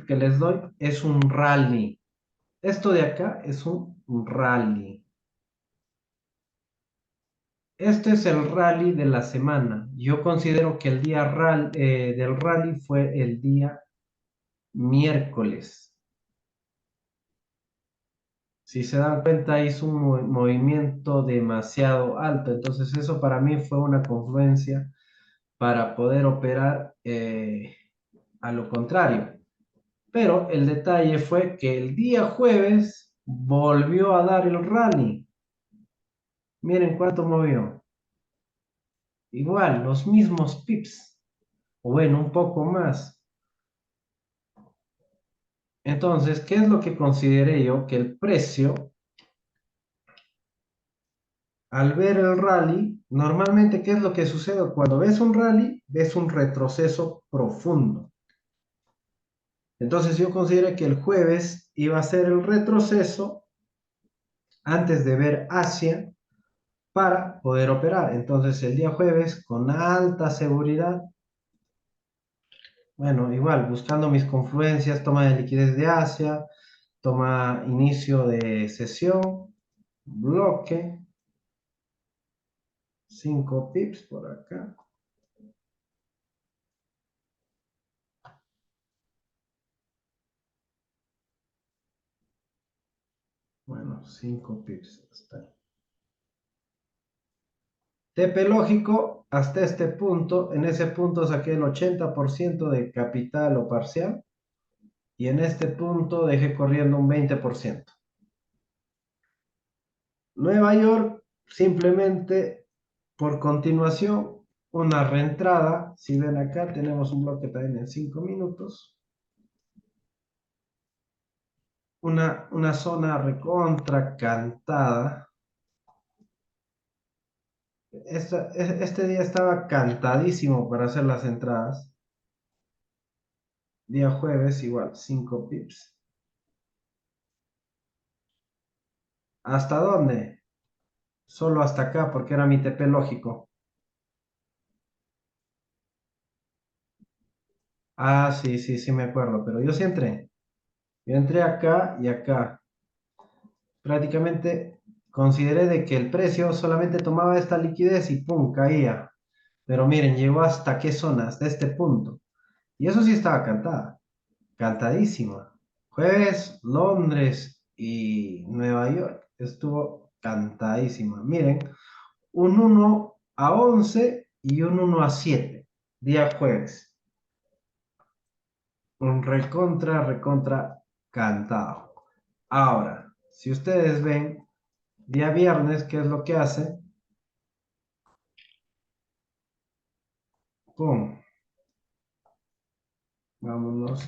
que les doy, es un rally. Esto de acá es un rally. Este es el rally de la semana. Yo considero que el día del rally fue el día miércoles. Si se dan cuenta, hizo un movimiento demasiado alto. Entonces eso para mí fue una confluencia para poder operar a lo contrario. Pero el detalle fue que el día jueves volvió a dar el rally. Miren cuánto movió. Igual, los mismos pips. O bueno, un poco más. Entonces, ¿qué es lo que consideré yo? Que el precio, al ver el rally, normalmente, ¿qué es lo que sucede? Cuando ves un rally, ves un retroceso profundo. Entonces, yo consideré que el jueves iba a ser el retroceso antes de ver Asia para poder operar. Entonces, el día jueves, con alta seguridad, bueno, igual, buscando mis confluencias, toma de liquidez de Asia, toma inicio de sesión, bloque, 5 pips por acá. Bueno, 5 pips. Hasta ahí. TP lógico, hasta este punto. En ese punto saqué el 80% de capital o parcial. Y en este punto dejé corriendo un 20%. Nueva York, simplemente por continuación, una reentrada. Si ven acá, tenemos un bloque también en 5 minutos. Una zona recontra cantada. Este día estaba cantadísimo para hacer las entradas. Día jueves, igual, 5 pips. ¿Hasta dónde? Solo hasta acá, porque era mi TP lógico. Ah, sí, sí, sí me acuerdo, pero yo sí entré. Yo entré acá y acá. Prácticamente consideré de que el precio solamente tomaba esta liquidez y ¡pum! Caía. Pero miren, llegó hasta qué zona, hasta este punto. Y eso sí estaba cantada, cantadísima. Jueves, Londres y Nueva York estuvo cantadísima. Miren, un 1 a 11 y un 1 a 7, día jueves. Un recontra cantado. Ahora, si ustedes ven, día viernes, ¿qué es lo que hace? ¡Pum! Vámonos,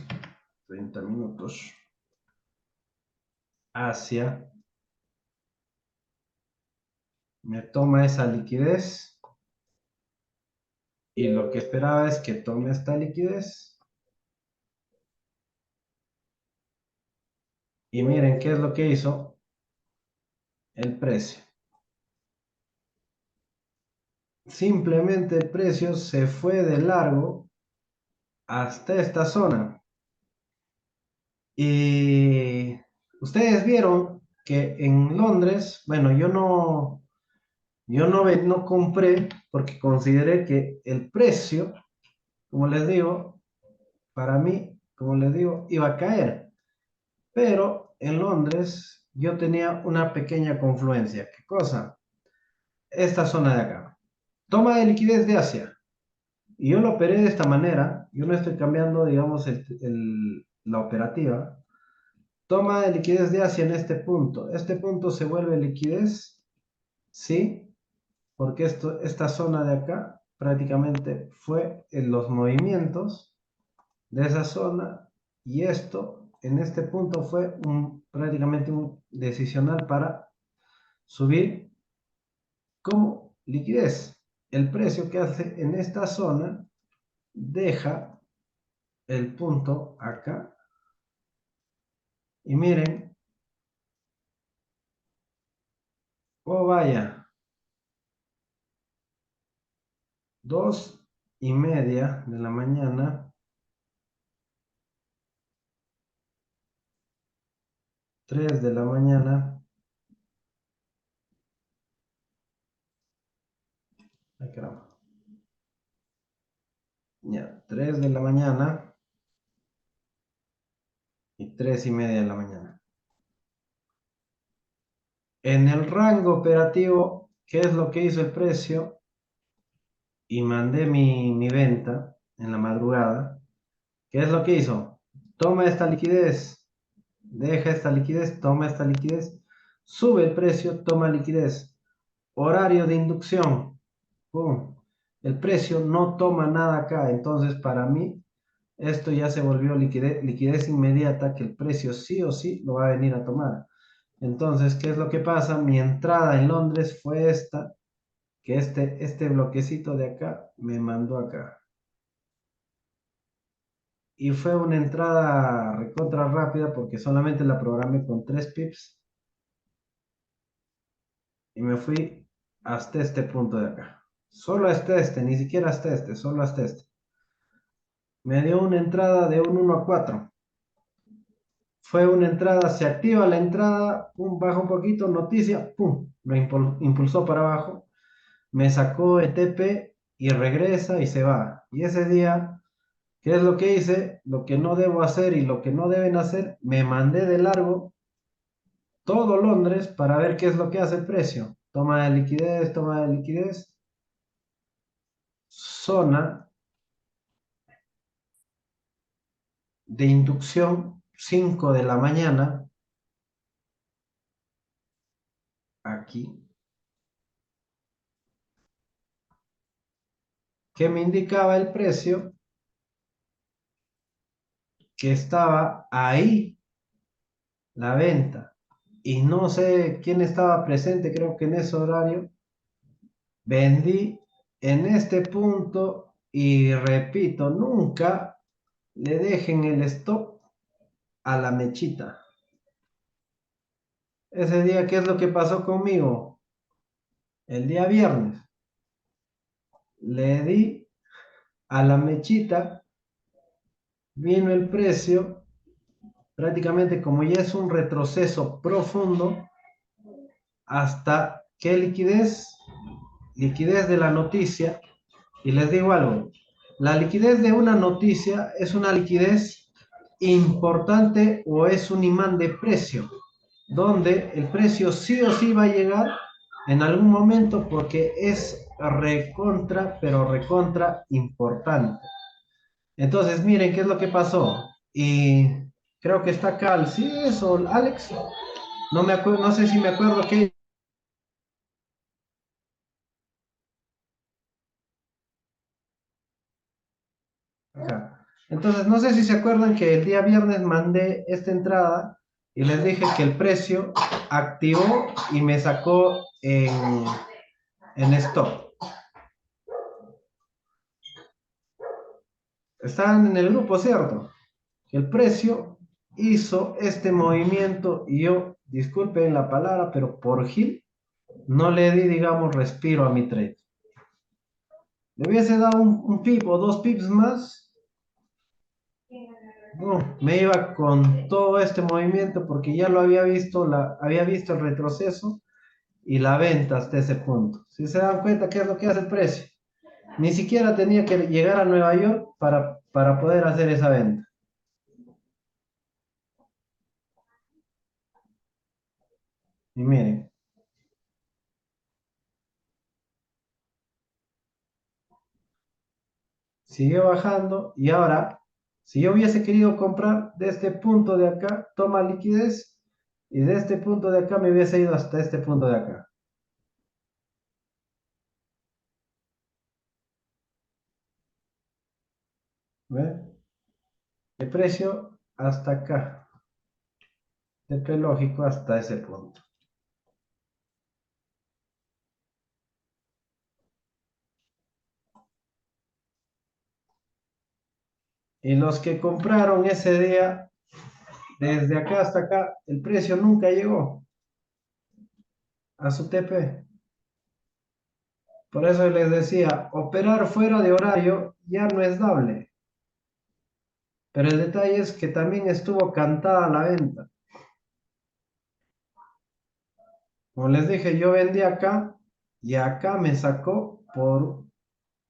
30 minutos. Asia. Me toma esa liquidez. Y lo que esperaba es que tome esta liquidez. Y miren qué es lo que hizo el precio. Simplemente el precio se fue de largo hasta esta zona. Y ustedes vieron que en Londres, bueno, no compré porque consideré que el precio, como les digo, para mí, como les digo, iba a caer. Pero en Londres yo tenía una pequeña confluencia. ¿Qué cosa? Esta zona de acá. Toma de liquidez de Asia. Y yo lo operé de esta manera. Yo no estoy cambiando, digamos, la operativa. Toma de liquidez de Asia en este punto. Este punto se vuelve liquidez, ¿sí? Porque esta zona de acá prácticamente fue en los movimientos de esa zona y esto en este punto fue prácticamente un decisional para subir como liquidez. El precio que hace en esta zona deja el punto acá y miren, oh vaya, 2:30 de la mañana, 3 de la mañana, ay caramba, ya, 3 de la mañana y 3:30 de la mañana. En el rango operativo, ¿qué es lo que hizo el precio? Y mandé mi venta en la madrugada. ¿Qué es lo que hizo? Toma esta liquidez, deja esta liquidez, toma esta liquidez, sube el precio, toma liquidez. Horario de inducción, ¡pum! El precio no toma nada acá, entonces para mí esto ya se volvió liquidez inmediata que el precio sí o sí lo va a venir a tomar. Entonces, ¿qué es lo que pasa? Mi entrada en Londres fue esta, que este bloquecito de acá me mandó acá. Y fue una entrada recontra rápida porque solamente la programé con 3 pips y me fui hasta este punto de acá. Solo hasta este, ni siquiera hasta este, solo hasta este. Me dio una entrada de un 1 a 4. Fue una entrada, se activa la entrada, pum, baja un poquito, noticia, pum, lo impulsó para abajo, me sacó ETP y regresa y se va. Y ese día, ¿qué es lo que hice? Lo que no debo hacer y lo que no deben hacer, me mandé de largo todo Londres para ver qué es lo que hace el precio. Toma de liquidez, zona de inducción, 5 de la mañana, aquí, que me indicaba el precio que estaba ahí, la venta. Y no sé quién estaba presente, creo que en ese horario, vendí en este punto y repito, nunca le dejen el stop a la mechita. Ese día, ¿qué es lo que pasó conmigo? El día viernes le di a la mechita, vino el precio, prácticamente como ya es un retroceso profundo, hasta qué liquidez de la noticia. Y les digo algo, la liquidez de una noticia es una liquidez importante o es un imán de precio, donde el precio sí o sí va a llegar en algún momento porque es recontra, pero recontra importante. Entonces, miren qué es lo que pasó. Y creo que está Cal, ¿sí es o Alex? No me acuerdo, no sé si me acuerdo qué. Acá. Entonces, no sé si se acuerdan que el día viernes mandé esta entrada y les dije que el precio activó y me sacó en stop. Estaban en el grupo, ¿cierto? El precio hizo este movimiento y yo, disculpen la palabra, pero por Gil, no le di, digamos, respiro a mi trade. Le hubiese dado un pip o 2 pips más, no, me iba con todo este movimiento porque ya lo había visto, había visto el retroceso y la venta hasta ese punto. Si se dan cuenta, ¿qué es lo que hace el precio? Ni siquiera tenía que llegar a Nueva York para poder hacer esa venta. Y miren, siguió bajando y ahora, si yo hubiese querido comprar de este punto de acá, toma liquidez y de este punto de acá me hubiese ido hasta este punto de acá. ¿Ven? El precio hasta acá. TP lógico hasta ese punto. Y los que compraron ese día, desde acá hasta acá, el precio nunca llegó a su TP. Por eso les decía, operar fuera de horario ya no es dable. Pero el detalle es que también estuvo cantada la venta. Como les dije, yo vendí acá y acá me sacó por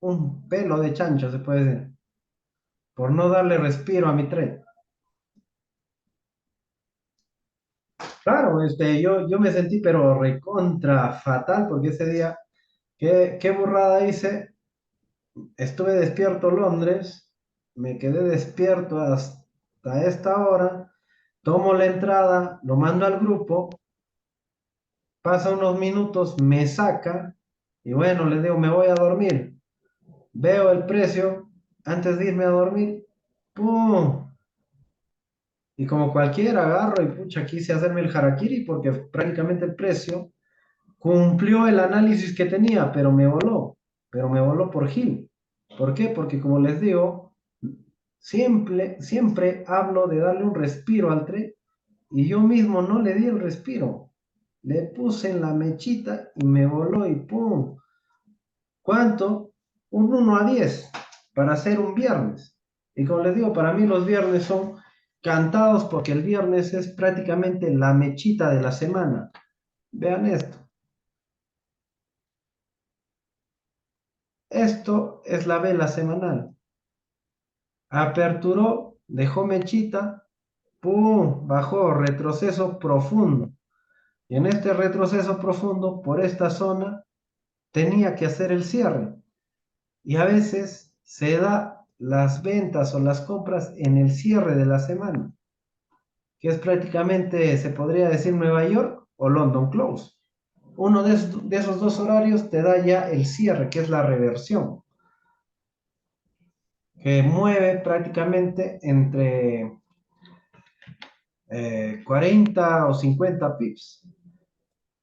un pelo de chancho, se puede decir. Por no darle respiro a mi trade. Claro, yo me sentí pero recontra fatal porque ese día, qué burrada hice. Estuve despierto en Londres, me quedé despierto hasta esta hora, tomo la entrada, lo mando al grupo, pasa unos minutos, me saca y bueno, le digo, me voy a dormir. Veo el precio antes de irme a dormir, ¡pum! Y como cualquiera agarro y pucha, quise hacerme el harakiri porque prácticamente el precio cumplió el análisis que tenía, pero me voló por Gil. ¿Por qué? Porque como les digo, siempre hablo de darle un respiro al tren y yo mismo no le di el respiro. Le puse en la mechita y me voló y ¡pum! ¿Cuánto? Un 1 a 10 para hacer un viernes. Y como les digo, para mí los viernes son cantados porque el viernes es prácticamente la mechita de la semana. Vean esto. Esto es la vela semanal. Aperturó, dejó mechita, ¡pum! Bajó, retroceso profundo. Y en este retroceso profundo, por esta zona, tenía que hacer el cierre. Y a veces se da las ventas o las compras en el cierre de la semana, que es prácticamente, se podría decir Nueva York o London Close. Uno de esos dos horarios te da ya el cierre, que es la reversión, que mueve prácticamente entre 40 o 50 pips.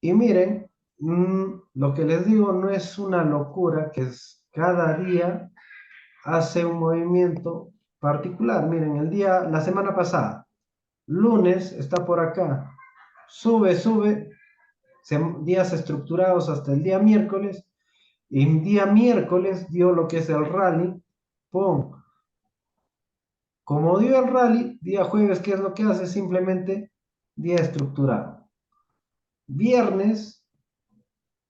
Y miren, lo que les digo no es una locura, que es cada día hace un movimiento particular. Miren, la semana pasada, lunes está por acá, sube, días estructurados hasta el día miércoles, y el día miércoles dio lo que es el rally, ¡pum! Como dio el rally, día jueves, ¿qué es lo que hace? Simplemente día estructurado. Viernes,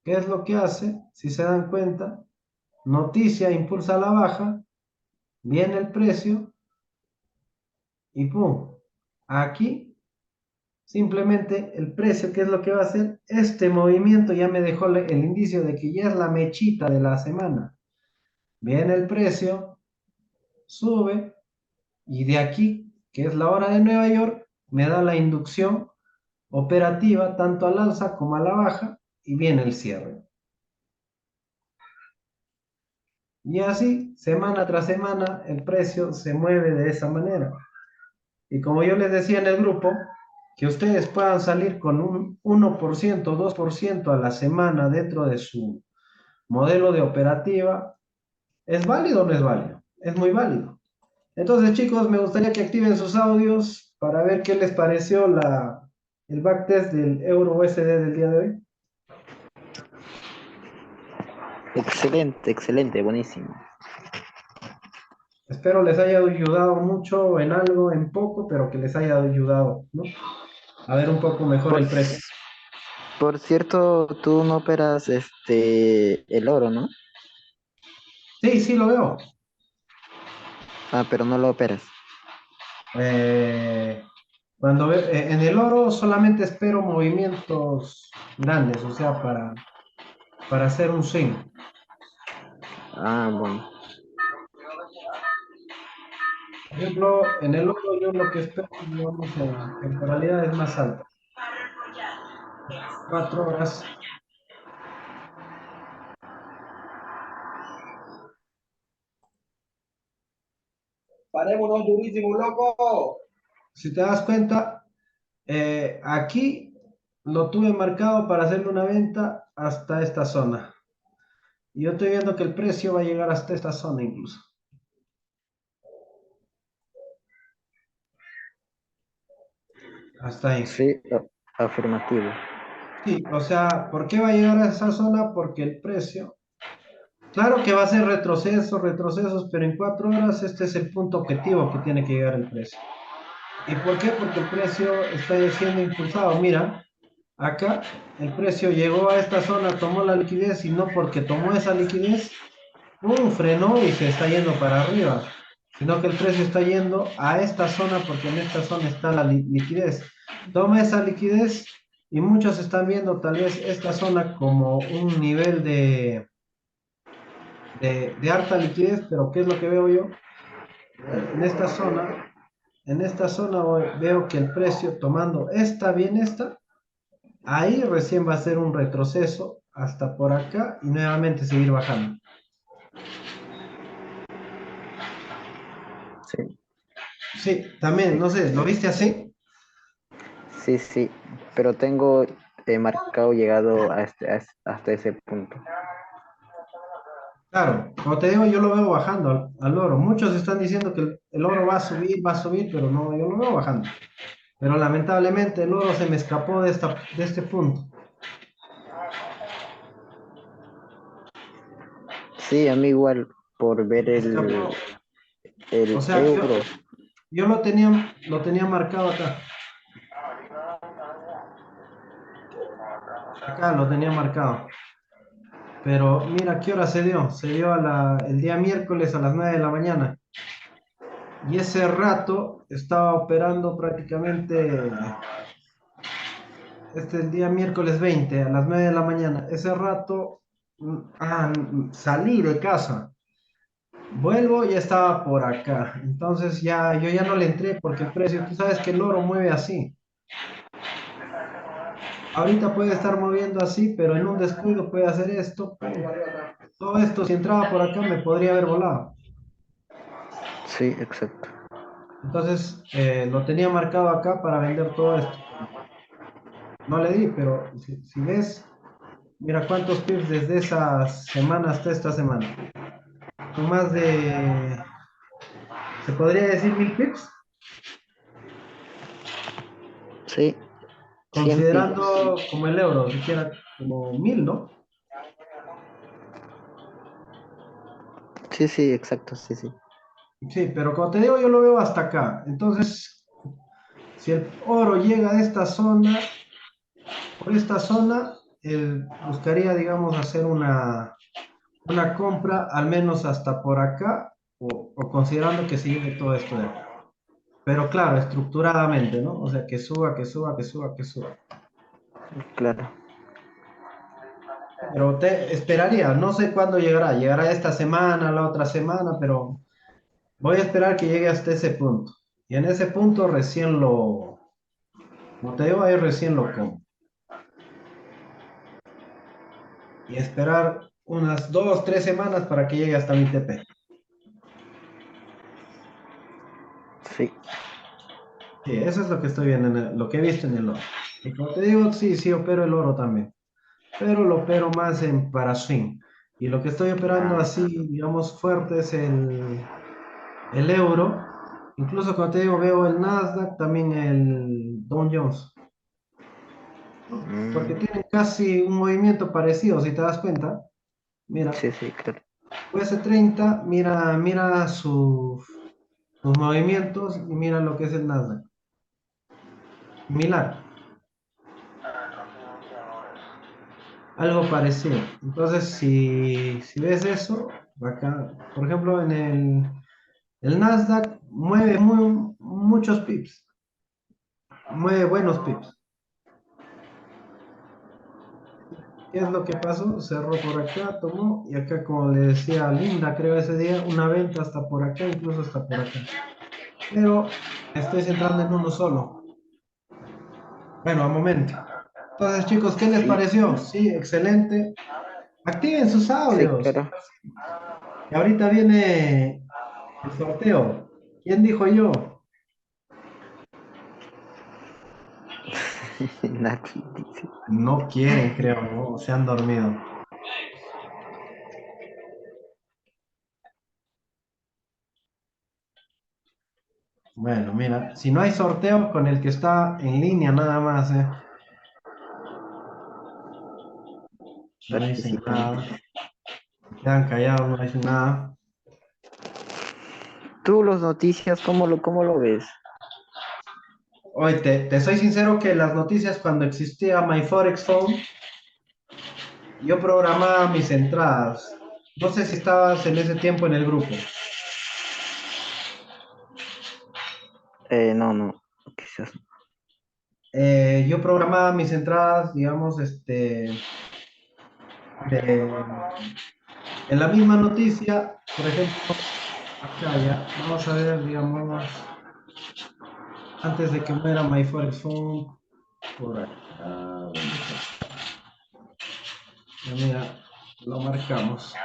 ¿qué es lo que hace? Si se dan cuenta, noticia impulsa a la baja, viene el precio y ¡pum! Aquí simplemente el precio, ¿qué es lo que va a hacer? Este movimiento ya me dejó el indicio de que ya es la mechita de la semana. Viene el precio, sube y de aquí, que es la hora de Nueva York, me da la inducción operativa tanto al alza como a la baja y viene el cierre. Y así, semana tras semana, el precio se mueve de esa manera. Y como yo les decía en el grupo, que ustedes puedan salir con un 1%, 2% a la semana dentro de su modelo de operativa, ¿es válido o no es válido? Es muy válido. Entonces, chicos, me gustaría que activen sus audios para ver qué les pareció el backtest del Euro USD del día de hoy. Excelente, excelente, buenísimo. Espero les haya ayudado mucho en algo, en poco, pero que les haya ayudado, ¿no? A ver un poco mejor Por, el precio. por cierto, tú no operas el oro, ¿no? Sí, sí, lo veo. Ah, pero no lo operas. Eh, en el oro solamente espero movimientos grandes, o sea, para hacer un swing. Ah, bueno. Por ejemplo, en el oro yo lo que espero, digamos, en temporalidades más altas. 4 horas. Parémonos durísimo, loco. Si te das cuenta, aquí lo tuve marcado para hacerle una venta hasta esta zona. Y yo estoy viendo que el precio va a llegar hasta esta zona incluso. Hasta ahí. Sí, afirmativo. Sí, o sea, ¿por qué va a llegar a esa zona? Porque el precio Claro que va a ser retrocesos, retrocesos, pero en 4 horas este es el punto objetivo que tiene que llegar el precio. ¿Y por qué? Porque el precio está siendo impulsado. Mira, acá el precio llegó a esta zona, tomó la liquidez y no porque tomó esa liquidez, frenó y se está yendo para arriba, sino que el precio está yendo a esta zona porque en esta zona está la liquidez. Toma esa liquidez y muchos están viendo tal vez esta zona como un nivel de harta liquidez, pero ¿qué es lo que veo yo? En esta zona, veo que el precio tomando esta, bien esta, ahí recién va a ser un retroceso hasta por acá y nuevamente seguir bajando. Sí, Sí, también, sí, no sé, ¿lo viste así? sí, sí, pero tengo marcado llegado hasta ese punto. Claro, como te digo, yo lo veo bajando al oro. Muchos están diciendo que el oro va a subir, pero no, yo lo veo bajando. Pero lamentablemente el oro se me escapó de este punto. Sí, a mí igual, por ver Se escapó. O el sea, euro. yo lo tenía marcado acá. Acá lo tenía marcado. Pero mira, ¿qué hora se dio? Se dio el día miércoles a las 9 de la mañana. Y ese rato estaba operando prácticamente, este es el día miércoles 20 a las 9 de la mañana. Ese rato salí de casa. Vuelvo, ya estaba por acá. Entonces yo ya no le entré porque el precio, tú sabes que el oro mueve así. Ahorita puede estar moviendo así, pero en un descuido puede hacer esto. Todo esto, si entraba por acá, me podría haber volado. Sí, exacto. Entonces, lo tenía marcado acá para vender todo esto. No le di, pero si ves, mira cuántos pips desde esa semana hasta esta semana. Son más de, se podría decir 1000 pips, Sí, 100 pips. considerando como el euro, siquiera como 1000, ¿no? Sí, sí, exacto, sí, sí. Sí, pero como te digo, yo lo veo hasta acá. Entonces, si el oro llega a esta zona, por esta zona, él buscaría, digamos, hacer una compra, al menos hasta por acá, o considerando que se lleve todo esto de acá. Pero claro, estructuradamente, ¿no? O sea, que suba, que suba, que suba, que suba. Claro. Pero te esperaría, no sé cuándo llegará. Llegará esta semana, la otra semana, pero voy a esperar que llegue hasta ese punto. Y en ese punto recién como te digo, ahí recién lo compro. Y esperar unas 2, 3 semanas para que llegue hasta mi TP. Sí, Sí, eso es lo que estoy viendo, lo que he visto en el oro. Y como te digo, sí, sí opero el oro también, pero lo opero más para swing. Y lo que estoy operando así, digamos, fuerte es el euro. Incluso como te digo, veo el Nasdaq, también el Dow Jones, ¿no? Porque mm, tienen casi un movimiento parecido, si te das cuenta. Mira, sí, sí, claro. US30, mira sus movimientos y mira lo que es el Nasdaq. Similar, algo parecido. Entonces, si ves eso, acá, por ejemplo, el Nasdaq mueve muchos pips, mueve buenos pips. ¿Qué es lo que pasó? Cerró por acá, tomó, y acá, como le decía Linda, creo ese día, una venta hasta por acá, incluso hasta por acá. Pero estoy centrando en uno solo. Bueno, a momento. Entonces, chicos, ¿qué les Sí, pareció? Sí, excelente. Activen sus sí, audios. claro. Y ahorita viene el sorteo. ¿Quién dijo yo? Nadie dice. No quieren, creo, ¿no? Se han dormido. Bueno, mira, si no hay sorteo con el que está en línea nada más, ¿eh? No dicen Participantes. nada. Quedan callados, no dicen nada. Tú, las noticias, cómo lo ves? Oye, te soy sincero que las noticias cuando existía My Forex Phone, yo programaba mis entradas. No sé si estabas en ese tiempo en el grupo. No, quizás. Yo programaba mis entradas, digamos, en la misma noticia, por ejemplo, acá ya, vamos a ver, digamos, antes de que muera My Forex Phone, por acá, ¿dónde está? Ya mira, lo marcamos.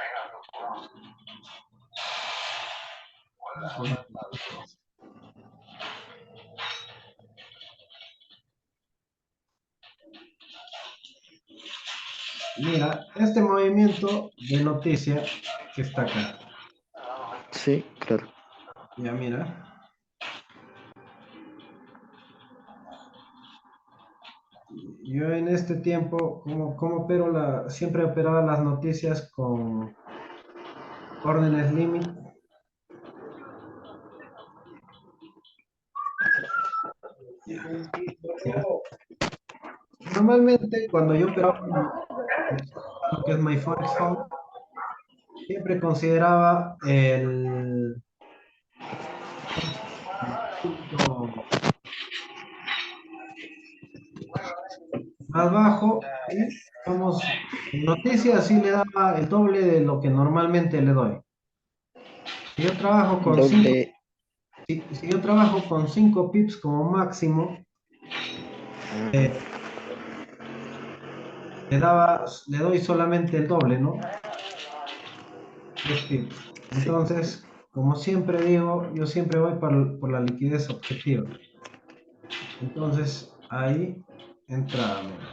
Mira, este movimiento de noticia que está acá. Sí, claro. Ya mira. Yo en este tiempo, como opero siempre operaba las noticias con órdenes límite. Ya. Normalmente cuando yo operaba lo que es My Forex Phone, siempre consideraba el punto más bajo y, digamos, en noticias sí le daba el doble de lo que normalmente le doy. Si yo trabajo con 5 Doble. si yo trabajo con 5 pips como máximo, eh, le doy solamente el doble, ¿no? 10 pips. Sí. Entonces, como siempre digo, yo siempre voy por la liquidez objetiva. Entonces, ahí entraba, mira.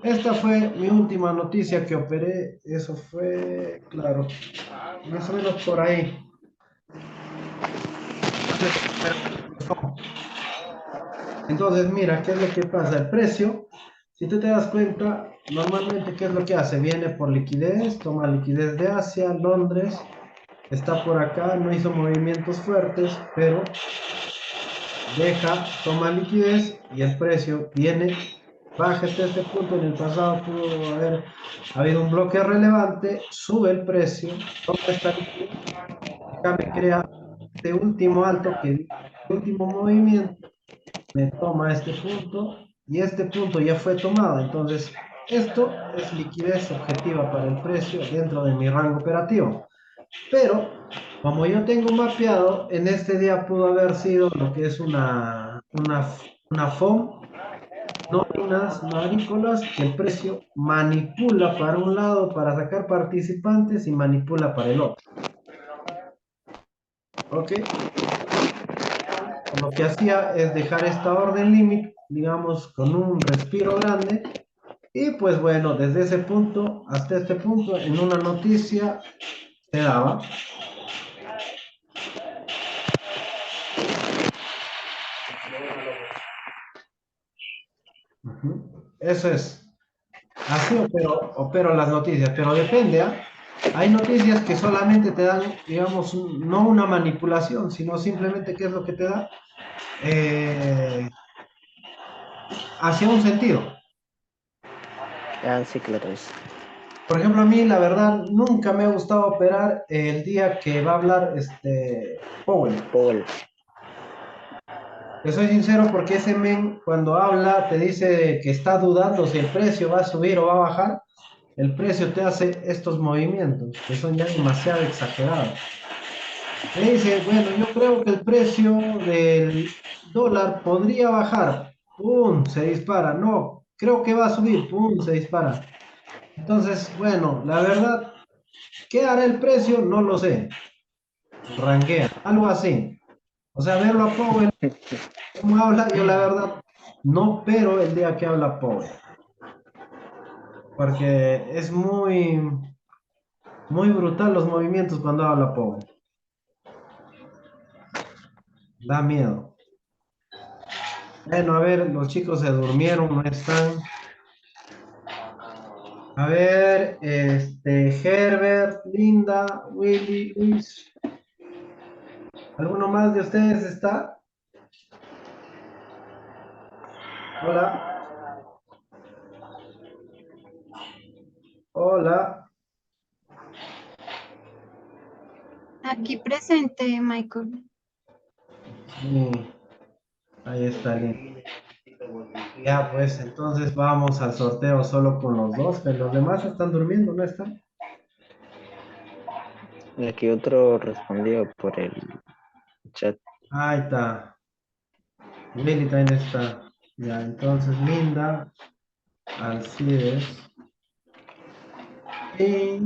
Esta fue mi última noticia que operé. Eso fue, claro, más o menos por ahí. Entonces, mira, ¿qué es lo que pasa? El precio, si tú te das cuenta, normalmente, ¿qué es lo que hace? Viene por liquidez, toma liquidez de Asia, Londres, está por acá, no hizo movimientos fuertes, pero deja, toma liquidez y el precio viene, baja hasta este punto. En el pasado pudo haber habido un bloque relevante, sube el precio, toma esta liquidez, acá me crea este último alto, que el último movimiento me toma este punto y este punto ya fue tomado. Entonces, esto es liquidez objetiva para el precio dentro de mi rango operativo. Pero, como yo tengo mapeado, en este día pudo haber sido lo que es una FOM, nóminas no agrícolas, que el precio manipula para un lado para sacar participantes y manipula para el otro. ¿Ok? Lo que hacía es dejar esta orden límite, digamos, con un respiro grande. Y pues bueno, desde ese punto hasta este punto, en una noticia se daba. Eso es. Así opero las noticias, pero depende, ¿ah? Hay noticias que solamente te dan, digamos, no una manipulación, sino simplemente qué es lo que te da hacia un sentido. Ah, sí, claro, es. Por ejemplo, a mí la verdad nunca me ha gustado operar el día que va a hablar Powell. Paul. Te soy sincero porque ese men cuando habla te dice que está dudando si el precio va a subir o va a bajar. El precio te hace estos movimientos que son ya demasiado exagerados. Me dice, bueno, yo creo que el precio del dólar podría bajar. ¡Pum! Se dispara. No, creo que va a subir. ¡Pum! Se dispara. Entonces, bueno, la verdad, ¿qué hará el precio? No lo sé. Ranquea, algo así. O sea, verlo a Powell, cómo habla, yo la verdad no, pero el día que habla Powell, porque es muy brutal los movimientos cuando habla Powell. Da miedo. Bueno, a ver, los chicos se durmieron, no están. A ver, Herbert, Linda, Willy, Luis. ¿Alguno más de ustedes está? Hola, hola. Aquí presente, Michael. Sí, ahí está Linda. Ya, pues entonces vamos al sorteo solo con los dos, que los demás están durmiendo, ¿no están? Aquí otro respondió por el chat. Ahí está. Willy también está. Ya, entonces Linda, Alcides y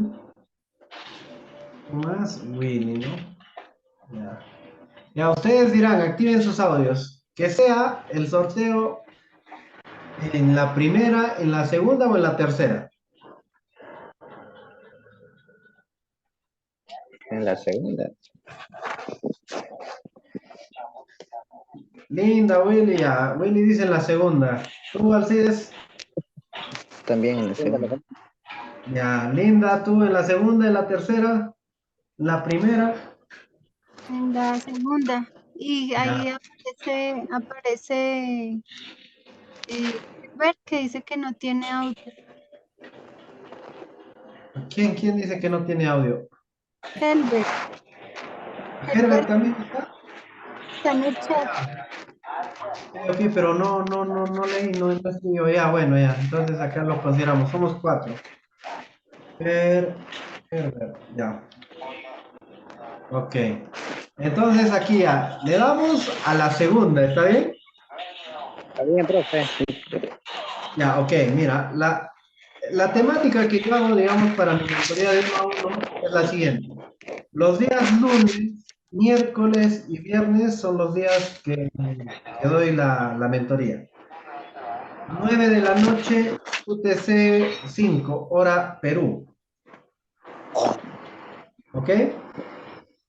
más Willy, ¿no? Ya. Ya, ustedes dirán, activen sus audios. Que sea el sorteo en la primera, en la segunda o en la tercera. En la segunda, Linda, Willy, ya. Willy dice en la segunda. Tú, Alcides. también en la segunda. Ya, Linda, tú en la segunda, en la tercera, la primera. En la segunda. Y ahí Ya. aparece Herbert que dice que no tiene audio. ¿Quién dice que no tiene audio? Herbert, Herbert Herbert también está. está en el chat. Ok, pero no leí, no escribió. Ya, bueno, ya. Entonces acá lo consideramos. Somos cuatro. Herbert, ya. Ok. Entonces aquí ya. Le damos a la segunda, ¿está bien? Está bien, profe. Ya, ok, mira. La temática que yo hago, digamos, para mi mentoría de uno a uno es la siguiente. Los días lunes, miércoles y viernes son los días que doy la mentoría. 9 de la noche, UTC 5, hora Perú. ¿Ok?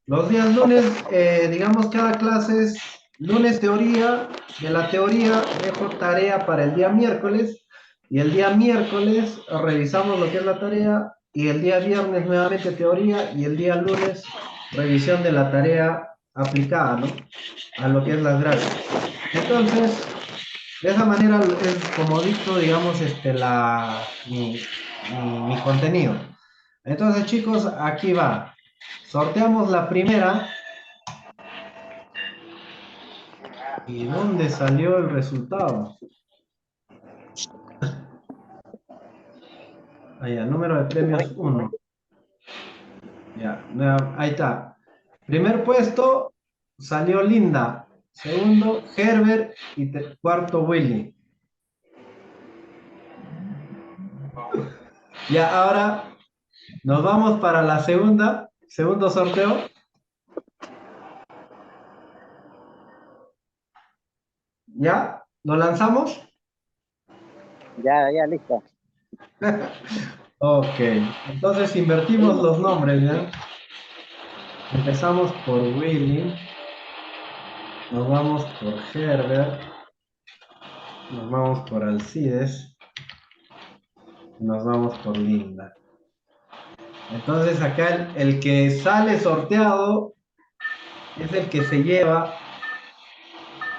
Los días lunes, digamos, cada clase es lunes teoría. De la teoría dejo tarea para el día miércoles. Y el día miércoles revisamos lo que es la tarea. Y el día viernes nuevamente teoría. Y el día lunes revisión de la tarea aplicada, ¿no? A lo que es las gráficas. Entonces, de esa manera es como dicto, digamos, mi contenido. Entonces, chicos, aquí va. Sorteamos la primera. ¿Y dónde salió el resultado? Ahí, el número de premios 1. Ya, ahí está. Primer puesto salió Linda. Segundo, Herbert. Y cuarto, Willy. Ya, ahora nos vamos para la segunda. Segundo sorteo. ¿Ya? ¿Lo lanzamos? Ya, listo. Ok. Entonces invertimos los nombres, ¿ya? Empezamos por Willy. Nos vamos por Herbert. Nos vamos por Alcides. Nos vamos por Linda. Entonces acá el que sale sorteado es el que se lleva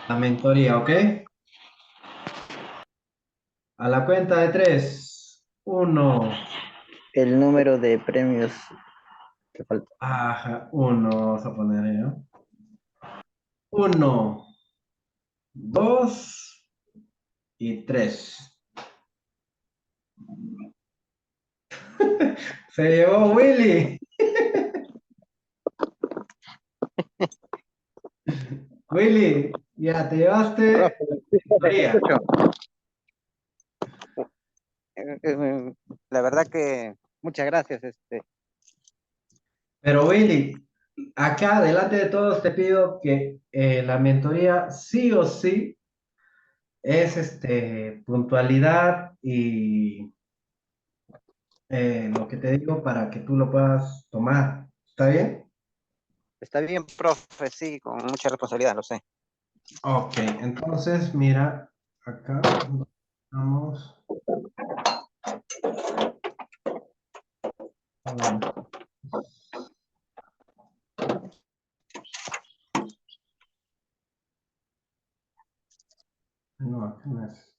la mentoría, ¿ok? A la cuenta de tres. Uno. El número de premios que falta. Ajá, uno. Vamos a poner ahí, ¿no? Uno, dos y tres. Se llevó Willy. Willy, ya te llevaste Profe, la te mentoría. escucho. La verdad que muchas gracias. Pero Willy, acá delante de todos te pido que la mentoría sí o sí es puntualidad y lo que te digo para que tú lo puedas tomar. ¿Está bien? Está bien, profe, sí, con mucha responsabilidad, lo sé. Ok, entonces mira, acá vamos. No, acá no es.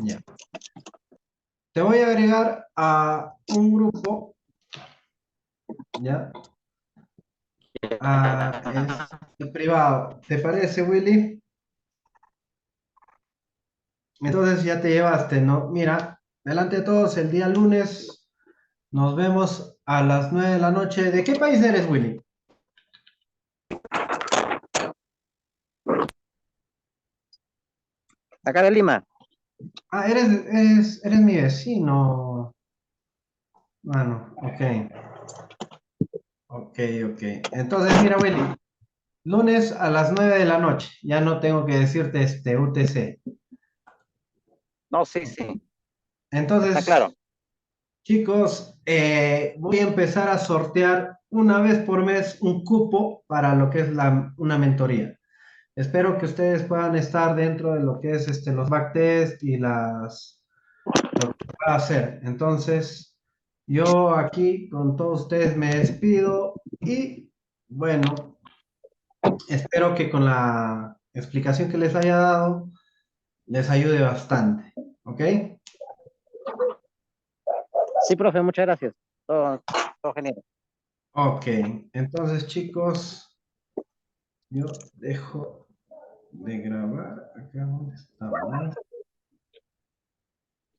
Ya. Te voy a agregar a un grupo, ¿ya? Es privado. ¿Te parece, Willy? Entonces ya te llevaste, ¿no? Mira, delante de todos, el día lunes nos vemos a las 9 de la noche. ¿De qué país eres, Willy? Acá de Lima. Ah, eres mi vecino. Bueno, ok. Ok, ok. Entonces, mira, Willy, lunes a las 9 de la noche. Ya no tengo que decirte este UTC. No, sí, sí. Está Entonces, claro. chicos, voy a empezar a sortear una vez por mes un cupo para lo que es una mentoría. Espero que ustedes puedan estar dentro de lo que es los backtest y lo que va a hacer. Entonces, yo aquí con todos ustedes me despido y bueno, espero que con la explicación que les haya dado les ayude bastante. ¿Ok? Sí, profe, muchas gracias. Todo genial. Ok. Entonces, chicos, yo dejo de grabar acá donde estamos.